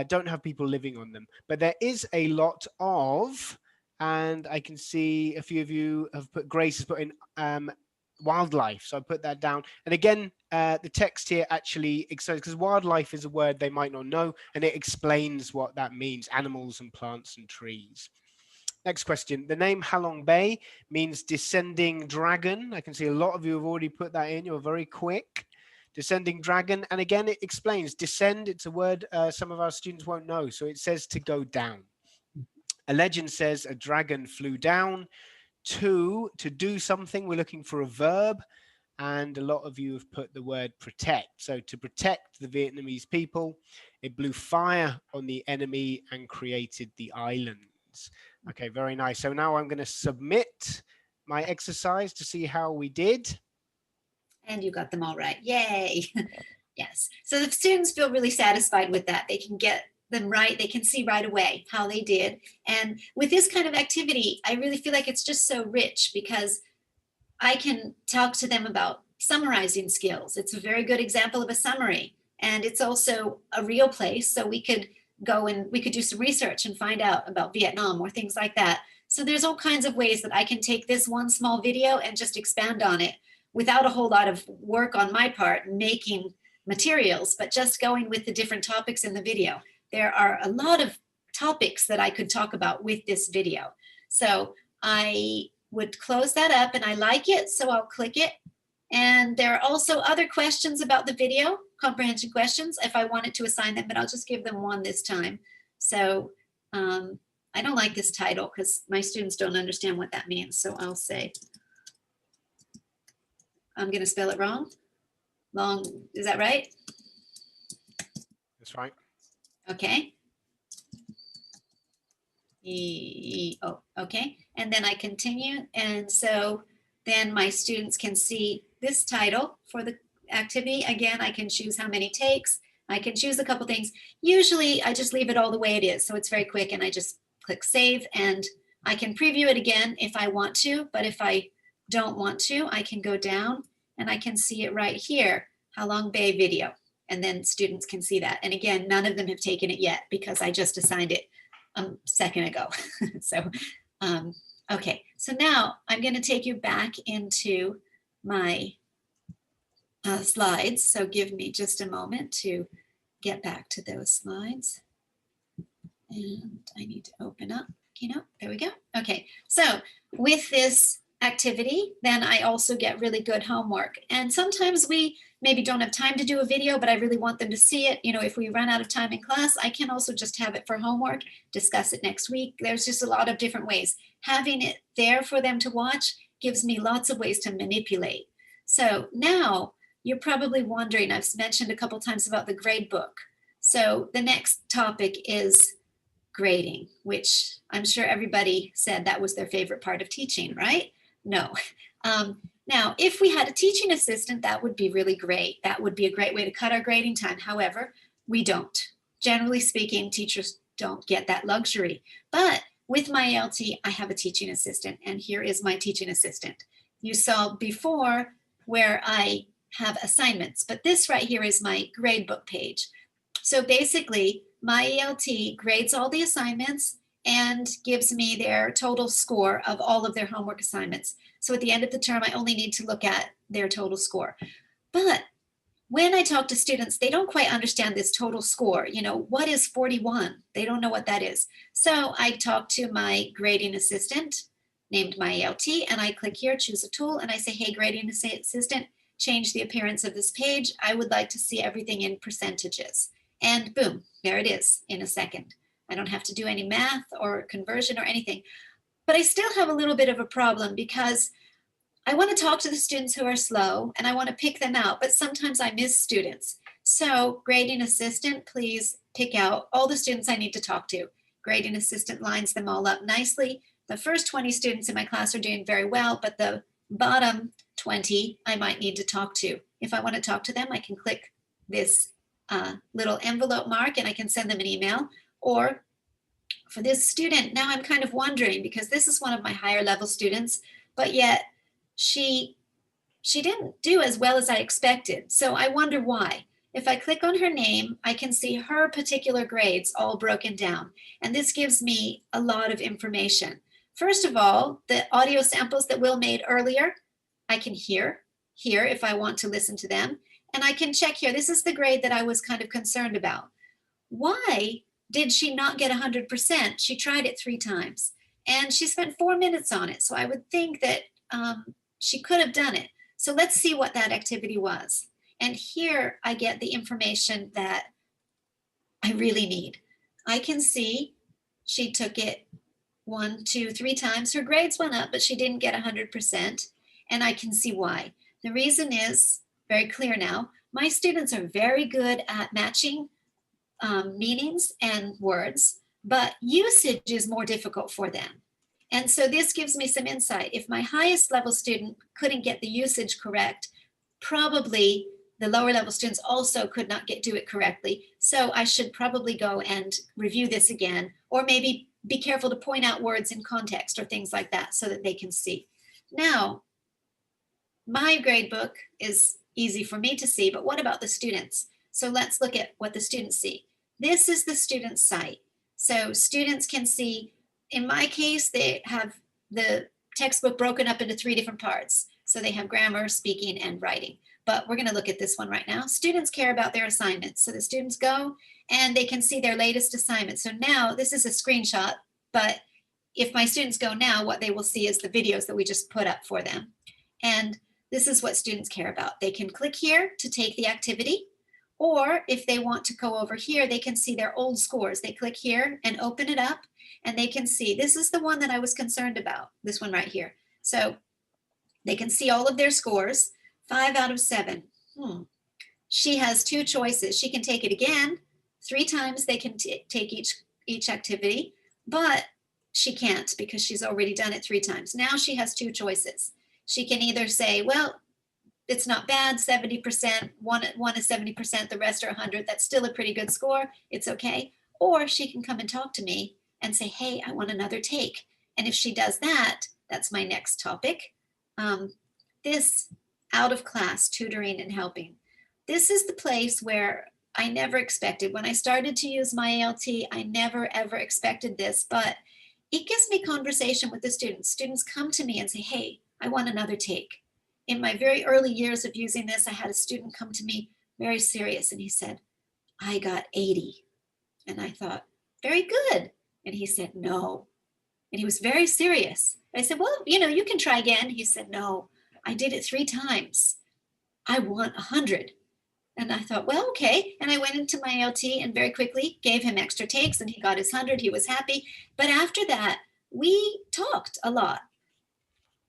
Don't have people living on them, but there is a lot of, and I can see a few of you have put, Grace has put in wildlife, so I put that down. And again, the text here actually explains, because wildlife is a word they might not know, and it explains what that means: animals and plants and trees. Next question. The name Halong Bay means descending dragon. I can see a lot of you have already put that in. You're very quick. Descending dragon. And again, it explains descend. It's a word some of our students won't know. So it says to go down. A legend says a dragon flew down. To do something, we're looking for a verb. And a lot of you have put the word protect. So to protect the Vietnamese people, it blew fire on the enemy and created the islands. Okay, very nice. So now I'm going to submit my exercise to see how we did. And you got them all right. Yay. Yes. So the students feel really satisfied with that. They can get them right. They can see right away how they did. And with this kind of activity, I really feel like it's just so rich because I can talk to them about summarizing skills. It's a very good example of a summary. And it's also a real place. So we could go and we could do some research and find out about Vietnam or things like that. So there's all kinds of ways that I can take this one small video and just expand on it without a whole lot of work on my part making materials, but just going with the different topics in the video. There are a lot of topics that I could talk about with this video. So I would close that up, and I like it, so I'll click it. And there are also other questions about the video, comprehension questions, if I wanted to assign them, but I'll just give them one this time. So I don't like this title because my students don't understand what that means. So I'll say, I'm going to spell it wrong. Long, is that right? That's right. Okay. Oh, okay. And then I continue. And so then my students can see this title for the activity. Again, I can choose how many takes. I can choose a couple things. Usually I just leave it all the way it is. So it's very quick, and I just click save, and I can preview it again if I want to, but if I don't want to, I can go down and I can see it right here, Halong Bay video. And then students can see that. And again, none of them have taken it yet because I just assigned it a second ago. So, okay. So now I'm going to take you back into my slides. So give me just a moment to get back to those slides. And I need to open up Keynote. There we go. Okay. So with this activity, then I also get really good homework. And sometimes we maybe don't have time to do a video, but I really want them to see it. You know, if we run out of time in class, I can also just have it for homework, discuss it next week. There's just a lot of different ways. Having it there for them to watch gives me lots of ways to manipulate. So now you're probably wondering, I've mentioned a couple times about the Gradebook. So the next topic is grading, which I'm sure everybody said that was their favorite part of teaching, right? No. Now, if we had a teaching assistant, that would be really great. That would be a great way to cut our grading time. However, we don't. Generally speaking, teachers don't get that luxury. But with MyELT, I have a teaching assistant, and here is my teaching assistant. You saw before where I have assignments, but this right here is my gradebook page. So basically, MyELT grades all the assignments and gives me their total score of all of their homework assignments. So at the end of the term, I only need to look at their total score. But when I talk to students, they don't quite understand this total score. You know, what is 41? They don't know what that is. So I talk to my grading assistant named MyELT, and I click here, choose a tool, and I say, hey, grading assistant, change the appearance of this page. I would like to see everything in percentages. And boom, there it is in a second. I don't have to do any math or conversion or anything. But I still have a little bit of a problem because I want to talk to the students who are slow and I want to pick them out, but sometimes I miss students. So grading assistant, please pick out all the students I need to talk to. Grading assistant lines them all up nicely. The first 20 students in my class are doing very well, but the bottom 20 I might need to talk to. If I want to talk to them, I can click this little envelope mark and I can send them an email. Or for this student, now I'm kind of wondering, because this is one of my higher level students, but yet she didn't do as well as I expected. So I wonder why. If I click on her name, I can see her particular grades all broken down. And this gives me a lot of information. First of all, the audio samples that Will made earlier, I can hear here if I want to listen to them. And I can check here. This is the grade that I was kind of concerned about. Why did she not get 100%? She tried it 3 times and she spent 4 minutes on it. So I would think that she could have done it. So let's see what that activity was. And here I get the information that I really need. I can see she took it 1, 2, 3 times. Her grades went up, but she didn't get 100%. And I can see why. The reason is very clear now. My students are very good at matching meanings and words, but usage is more difficult for them. And so this gives me some insight. If my highest level student couldn't get the usage correct, probably the lower level students also could not do it correctly. So I should probably go and review this again, or maybe be careful to point out words in context or things like that so that they can see. Now, my gradebook is easy for me to see, but what about the students? So let's look at what the students see. This is the student site. So students can see, in my case, they have the textbook broken up into 3 different parts. So they have grammar, speaking, and writing. But we're going to look at this one right now. Students care about their assignments. So the students go and they can see their latest assignment. So now this is a screenshot, but if my students go now, what they will see is the videos that we just put up for them. And this is what students care about. They can click here to take the activity, or if they want to go over here, they can see their old scores. They click here and open it up, and they can see, this is the one that I was concerned about, this one right here. So they can see all of their scores, 5 out of 7. She has 2 choices. She can take it again, 3 times they can take each activity, but she can't because she's already done it 3 times. Now she has 2 choices. She can either say, well, it's not bad, 70%, one is 70%, the rest are 100. That's still a pretty good score. It's okay. Or she can come and talk to me and say, hey, I want another take. And if she does that, that's my next topic. This out of class tutoring and helping. This is the place where I never expected. When I started to use MyELT, I never ever expected this, but it gives me conversation with the students. Students come to me and say, hey, I want another take. In my very early years of using this, I had a student come to me very serious and he said, I got 80. And I thought, very good. And he said, no. And he was very serious. I said, well, you can try again. He said, no, I did it 3 times. I want 100. And I thought, well, okay. And I went into MyELT and very quickly gave him extra takes and he got his 100. He was happy. But after that, we talked a lot.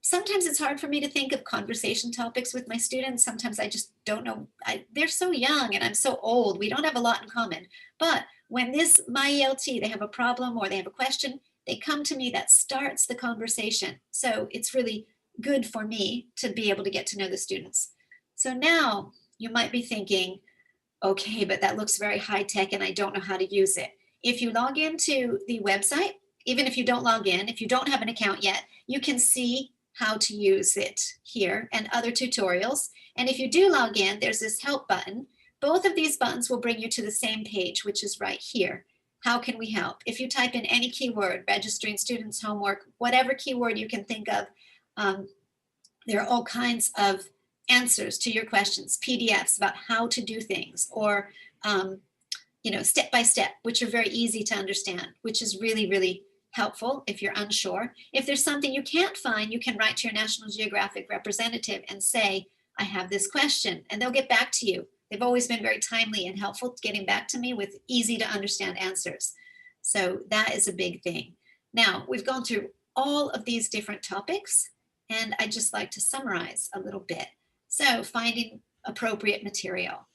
Sometimes it's hard for me to think of conversation topics with my students. Sometimes I just don't know. They're so young and I'm so old. We don't have a lot in common. But when this MyELT, they have a problem or they have a question, they come to me, that starts the conversation. So it's really good for me to be able to get to know the students. So now you might be thinking, okay, but that looks very high tech and I don't know how to use it. If you log into the website, even if you don't log in, if you don't have an account yet, you can see how to use it here and other tutorials. And if you do log in, there's this help button. Both of these buttons will bring you to the same page, which is right here. How can we help? If you type in any keyword, registering students' homework, whatever keyword you can think of, there are all kinds of answers to your questions, PDFs about how to do things, or step by step, which are very easy to understand, which is really, really helpful if you're unsure. If there's something you can't find, you can write to your National Geographic representative and say, I have this question, and they'll get back to you. They've always been very timely and helpful getting back to me with easy to understand answers. So that is a big thing. Now, we've gone through all of these different topics, and I'd just like to summarize a little bit. So finding appropriate material.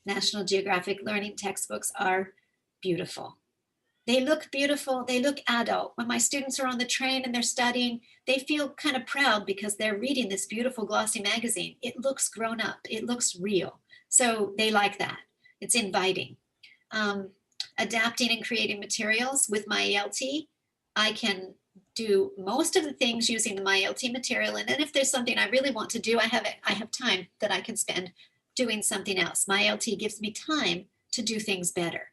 National Geographic learning textbooks are beautiful. They look beautiful, they look adult. When my students are on the train and they're studying, they feel kind of proud because they're reading this beautiful glossy magazine. It looks grown up, it looks real. So they like that. It's inviting. Adapting and creating materials with MyELT, I can do most of the things using the MyELT material. And then if there's something I really want to do, I have time that I can spend doing something else. MyELT gives me time to do things better.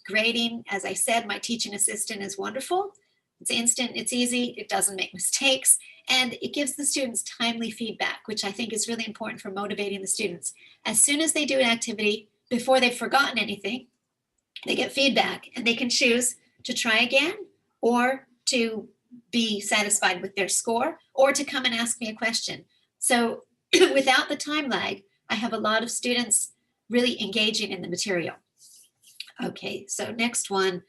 Grading, as I said, my teaching assistant is wonderful. It's instant, it's easy, it doesn't make mistakes, and it gives the students timely feedback, which I think is really important for motivating the students. As soon as they do an activity, before they've forgotten anything, they get feedback and they can choose to try again or to be satisfied with their score or to come and ask me a question. So without the time lag, I have a lot of students really engaging in the material. Okay, so next one,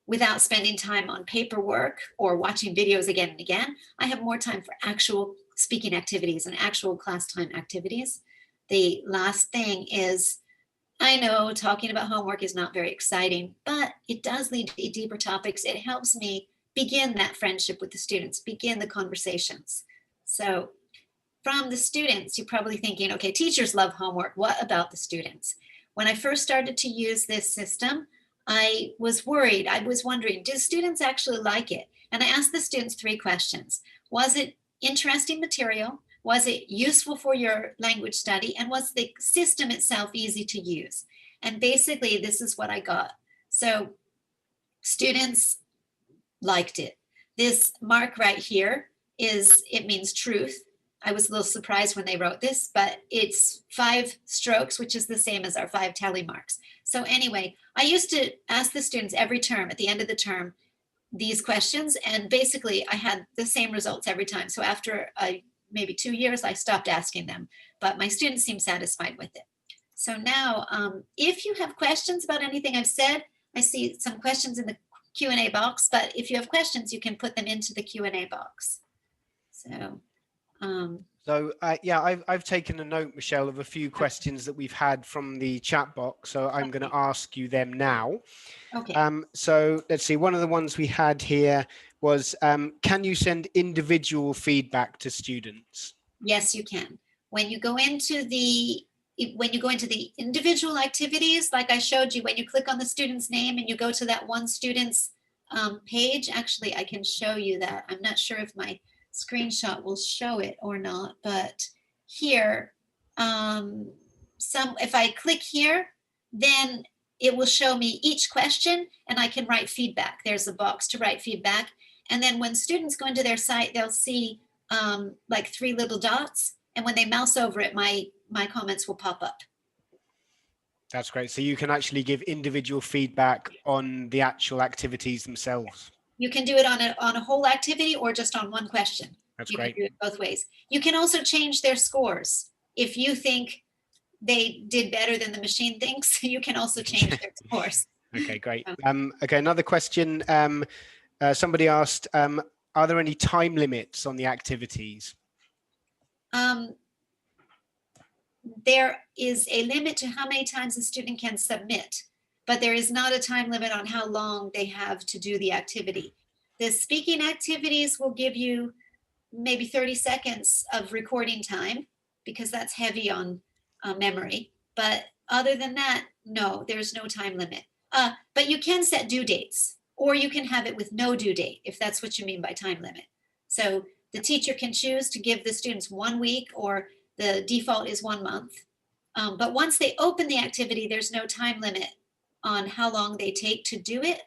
without spending time on paperwork or watching videos again and again, I have more time for actual speaking activities and actual class time activities. The last thing is, I know talking about homework is not very exciting, but it does lead to deeper topics. It helps me begin that friendship with the students, begin the conversations. So from the students, you're probably thinking, okay, teachers love homework. What about the students? When I first started to use this system, I was worried. I was wondering, do students actually like it? And I asked the students 3 questions. Was it interesting material? Was it useful for your language study? And was the system itself easy to use? And basically, this is what I got. So students liked it. This mark right here it means truth. I was a little surprised when they wrote this, but it's 5 strokes, which is the same as our 5 tally marks. So anyway, I used to ask the students every term, at the end of the term, these questions, and basically I had the same results every time. So after maybe 2 years, I stopped asking them, but my students seem satisfied with it. So now, if you have questions about anything I've said, I see some questions in the Q&A box, but if you have questions, you can put them into the Q&A box. So. Yeah, I've taken a note, Michelle, of a few questions that we've had from the chat box. So I'm going to ask you them now. Okay. So let's see. One of the ones we had here was, can you send individual feedback to students? Yes, you can. When you go into the individual activities, like I showed you, when you click on the student's name and you go to that one student's page, actually, I can show you that. I'm not sure if my screenshot will show it or not, but here, if I click here, then it will show me each question and I can write feedback. There's a box to write feedback. And then when students go into their site, they'll see like 3 little dots. And when they mouse over it, my comments will pop up. That's great. So you can actually give individual feedback on the actual activities themselves. You can do it on a whole activity or just on one question. That's you great. Can do it both ways. You can also change their scores. If you think they did better than the machine thinks, you can also change their scores. Okay, great. Okay, another question. Somebody asked, are there any time limits on the activities? There is a limit to how many times a student can submit, but there is not a time limit on how long they have to do the activity. The speaking activities will give you maybe 30 seconds of recording time because that's heavy on memory. But other than that, no, there's no time limit. But you can set due dates, or you can have it with no due date, if that's what you mean by time limit. So the teacher can choose to give the students 1 week, or the default is 1 month. But once they open the activity, there's no time limit on how long they take to do it,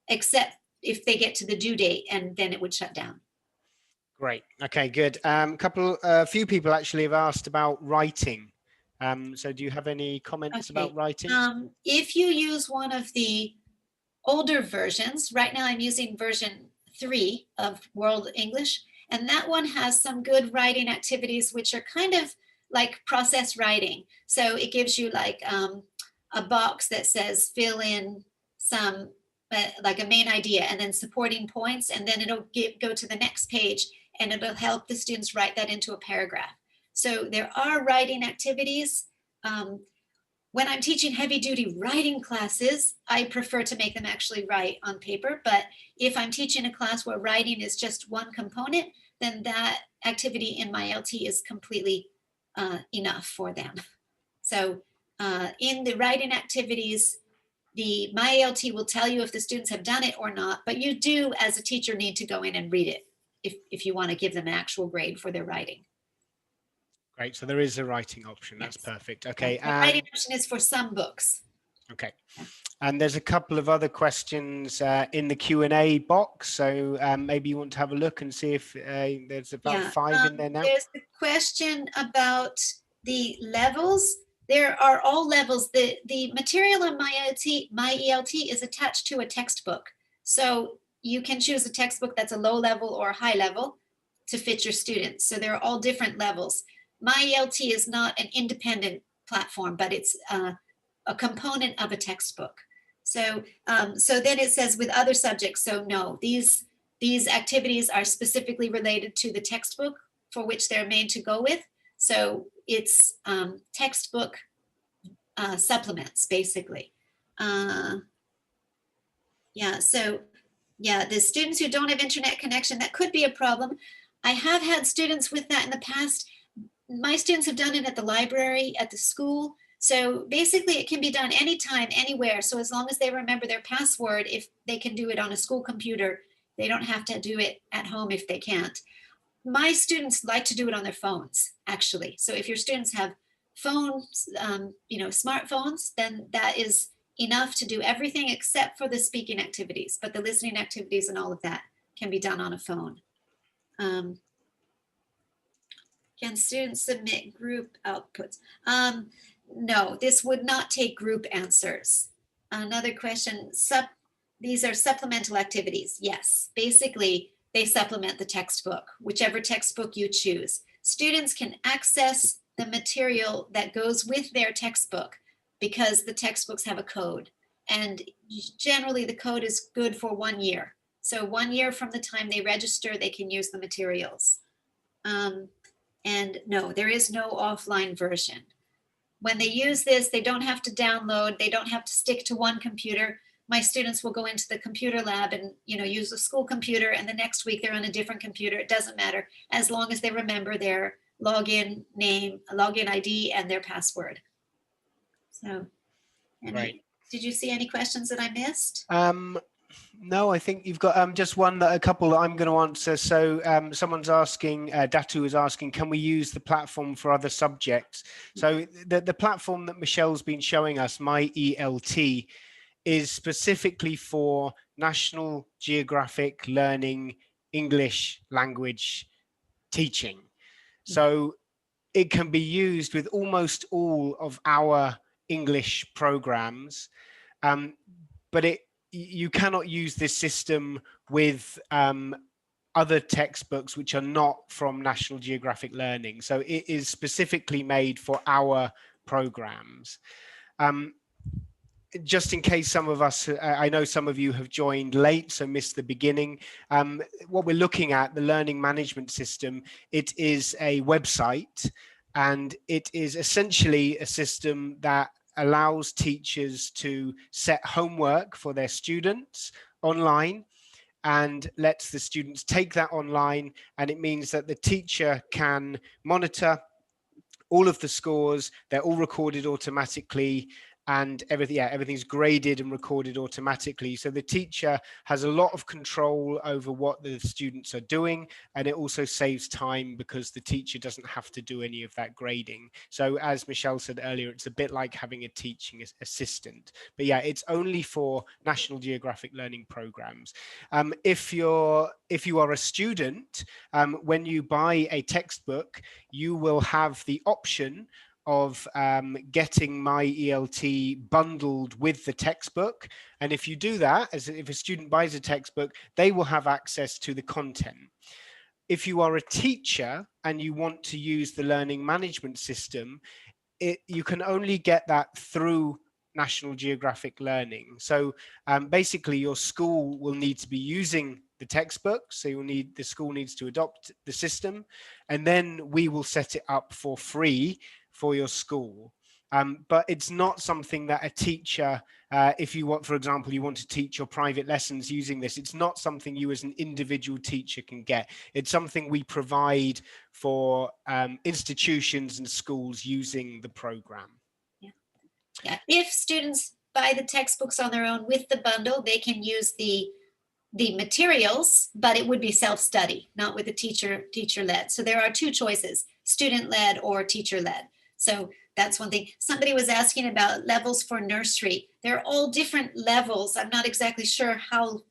except if they get to the due date, and then it would shut down. Great. Okay, good. A few people actually have asked about writing. So do you have any comments about writing? If you use one of the older versions, right now I'm using version 3 of World English, and that one has some good writing activities, which are kind of like process writing. So it gives you like a box that says fill in some, like a main idea, and then supporting points, and then it'll go to the next page, and it'll help the students write that into a paragraph. So there are writing activities. When I'm teaching heavy duty writing classes, I prefer to make them actually write on paper. But if I'm teaching a class where writing is just one component, then that activity in MyELT is completely enough for them. So in the writing activities, the MyELT will tell you if the students have done it or not, but you do, as a teacher, need to go in and read it if you want to give them an actual grade for their writing. Great. So there is a writing option. That's Yes. perfect. Okay. The writing option is for some books. Okay. And there's a couple of other questions in the Q&A box. So maybe you want to have a look and see if there's about 5 in there now. There's a question about the levels. There are all levels. The material on MyELT is attached to a textbook. So you can choose a textbook that's a low level or a high level to fit your students. So there are all different levels. MyELT is not an independent platform, but it's a component of a textbook. So then it says with other subjects. So no, these activities are specifically related to the textbook for which they're made to go with. So it's textbook supplements, basically. The students who don't have internet connection, that could be a problem. I have had students with that in the past. My students have done it at the library, at the school. So basically it can be done anytime, anywhere. So as long as they remember their password, if they can do it on a school computer, they don't have to do it at home if they can't. My students like to do it on their phones, actually. So if your students have phones, smartphones, then that is enough to do everything except for the speaking activities. But the listening activities and all of that can be done on a phone. Can students submit group outputs? No, this would not take group answers. Another question, these are supplemental activities. Yes, basically they supplement the textbook, whichever textbook you choose. Students can access the material that goes with their textbook because the textbooks have a code. And generally the code is good for 1 year. So 1 year from the time they register, they can use the materials. And no, there is no offline version. When they use this, they don't have to download, they don't have to stick to one computer. My students will go into the computer lab and use the school computer, and the next week they're on a different computer. It doesn't matter, as long as they remember their login name, login ID, and their password. So, Right. Did you see any questions that I missed? No, I think you've got just a couple that I'm going to answer. So someone's asking, Datu is asking, can we use the platform for other subjects? So the platform that Michelle's been showing us, MyELT, is specifically for National Geographic Learning English language teaching. So it can be used with almost all of our English programs, but you cannot use this system with other textbooks which are not from National Geographic Learning. So it is specifically made for our programs. Just in case some of us, I know some of you have joined late, so missed the beginning. What we're looking at, the learning management system, it is a website, and it is essentially a system that allows teachers to set homework for their students online and lets the students take that online. And it means that the teacher can monitor all of the scores. They're all recorded automatically, and everything's graded and recorded automatically. So the teacher has a lot of control over what the students are doing, and it also saves time because the teacher doesn't have to do any of that grading. So as Michelle said earlier, it's a bit like having a teaching assistant. But yeah, it's only for National Geographic Learning programs. If you are a student, when you buy a textbook, you will have the option of getting MyELT bundled with the textbook. And if you do that, if a student buys a textbook, they will have access to the content. If you are a teacher and you want to use the learning management system, you can only get that through National Geographic Learning. So basically your school will need to be using the textbook. So the school needs to adopt the system, and then we will set it up for free for your school. But it's not something that a teacher, if you want, for example, you want to teach your private lessons using this, it's not something you as an individual teacher can get. It's something we provide for institutions and schools using the program. Yeah. Yeah, if students buy the textbooks on their own with the bundle, they can use the materials, but it would be self-study, not with a teacher-led. So there are two choices, student-led or teacher-led. So that's one thing. Somebody was asking about levels for nursery. They're all different levels. I'm not exactly sure how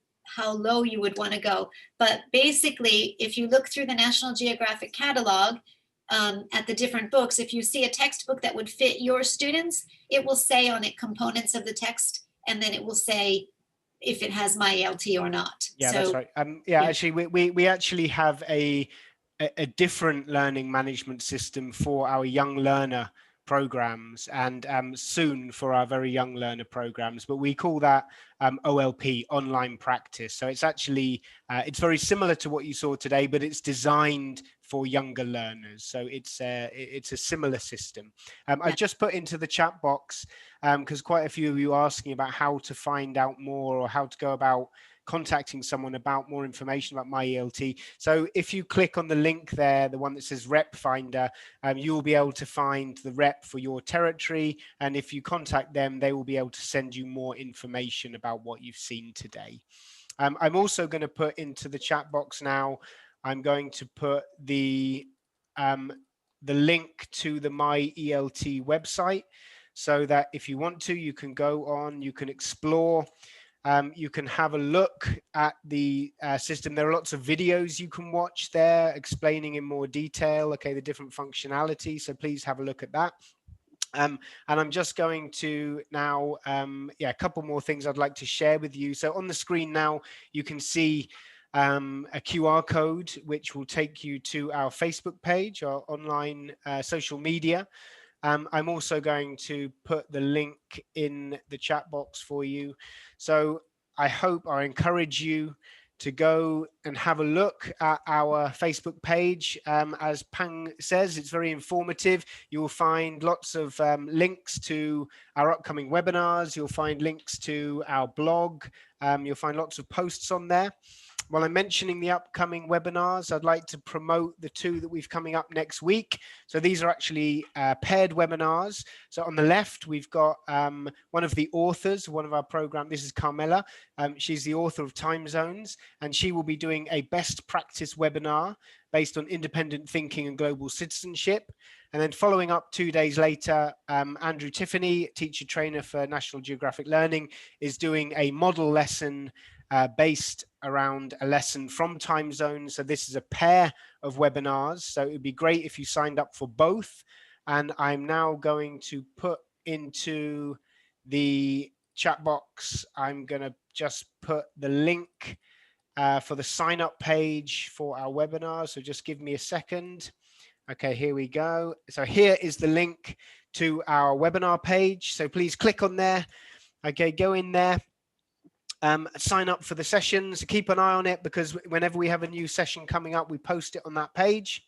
low you would want to go. But basically, if you look through the National Geographic catalog at the different books, if you see a textbook that would fit your students, it will say on it components of the text, and then it will say if it has MyELT or not. Yeah, so, that's right. Actually, we actually have a different learning management system for our young learner programs, and soon for our very young learner programs, but we call that OLP, online practice. So it's actually it's very similar to what you saw today, but it's designed for younger learners. So it's a similar system. I just put into the chat box because quite a few of you are asking about how to find out more or how to go about contacting someone about more information about MyELT. So if you click on the link there, the one that says Rep Finder, you will be able to find the rep for your territory. And if you contact them, they will be able to send you more information about what you've seen today. I'm also going to put into the chat box now, I'm going to put the link to the MyELT website, so that if you want to, you can go on, you can explore. You can have a look at the system. There are lots of videos you can watch there explaining in more detail, okay, the different functionality. So please have a look at that. And I'm just going to now, a couple more things I'd like to share with you. So on the screen now, you can see a QR code, which will take you to our Facebook page, our online social media. I'm also going to put the link in the chat box for you. So I encourage you to go and have a look at our Facebook page. As Pang says, it's very informative. You will find lots of links to our upcoming webinars. You'll find links to our blog. You'll find lots of posts on there. While I'm mentioning the upcoming webinars, I'd like to promote the two that we've coming up next week. So these are actually paired webinars. So on the left, we've got one of the authors, one of our program. This is Carmela. She's the author of Time Zones, and she will be doing a best practice webinar based on independent thinking and global citizenship. And then following up 2 days later, Andrew Tiffany, teacher trainer for National Geographic Learning, is doing a model lesson based around a lesson from Time Zones. So this is a pair of webinars. So it would be great if you signed up for both. And I'm now going to put into the chat box, I'm going to just put the link for the sign up page for our webinar. So just give me a second. Okay, here we go. So here is the link to our webinar page. So please click on there. Okay, go in there. Sign up for the sessions, keep an eye on it, because whenever we have a new session coming up, we post it on that page.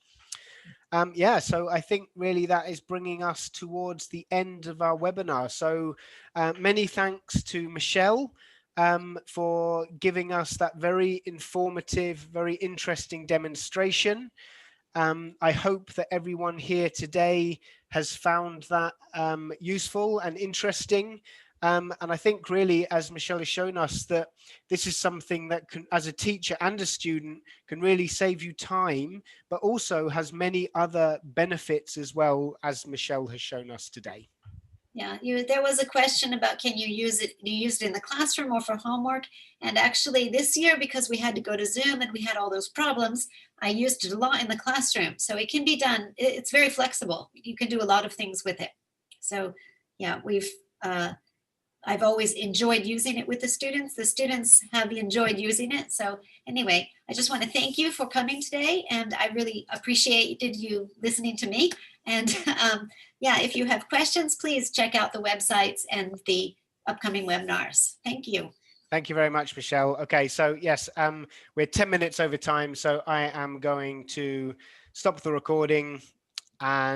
So I think really that is bringing us towards the end of our webinar. So many thanks to Michelle for giving us that very informative, very interesting demonstration. I hope that everyone here today has found that useful and interesting. And I think really, as Michelle has shown us, that this is something that can, as a teacher and a student, can really save you time, but also has many other benefits as well, as Michelle has shown us today. Yeah, there was a question about, can you use it in the classroom or for homework? And actually this year, because we had to go to Zoom and we had all those problems, I used it a lot in the classroom. So it can be done. It's very flexible. You can do a lot of things with it. So yeah, I've always enjoyed using it with the students. The students have enjoyed using it. So anyway, I just want to thank you for coming today. And I really appreciated you listening to me. And if you have questions, please check out the websites and the upcoming webinars. Thank you. Thank you very much, Michelle. Okay, so yes, we're 10 minutes over time. So I am going to stop the recording and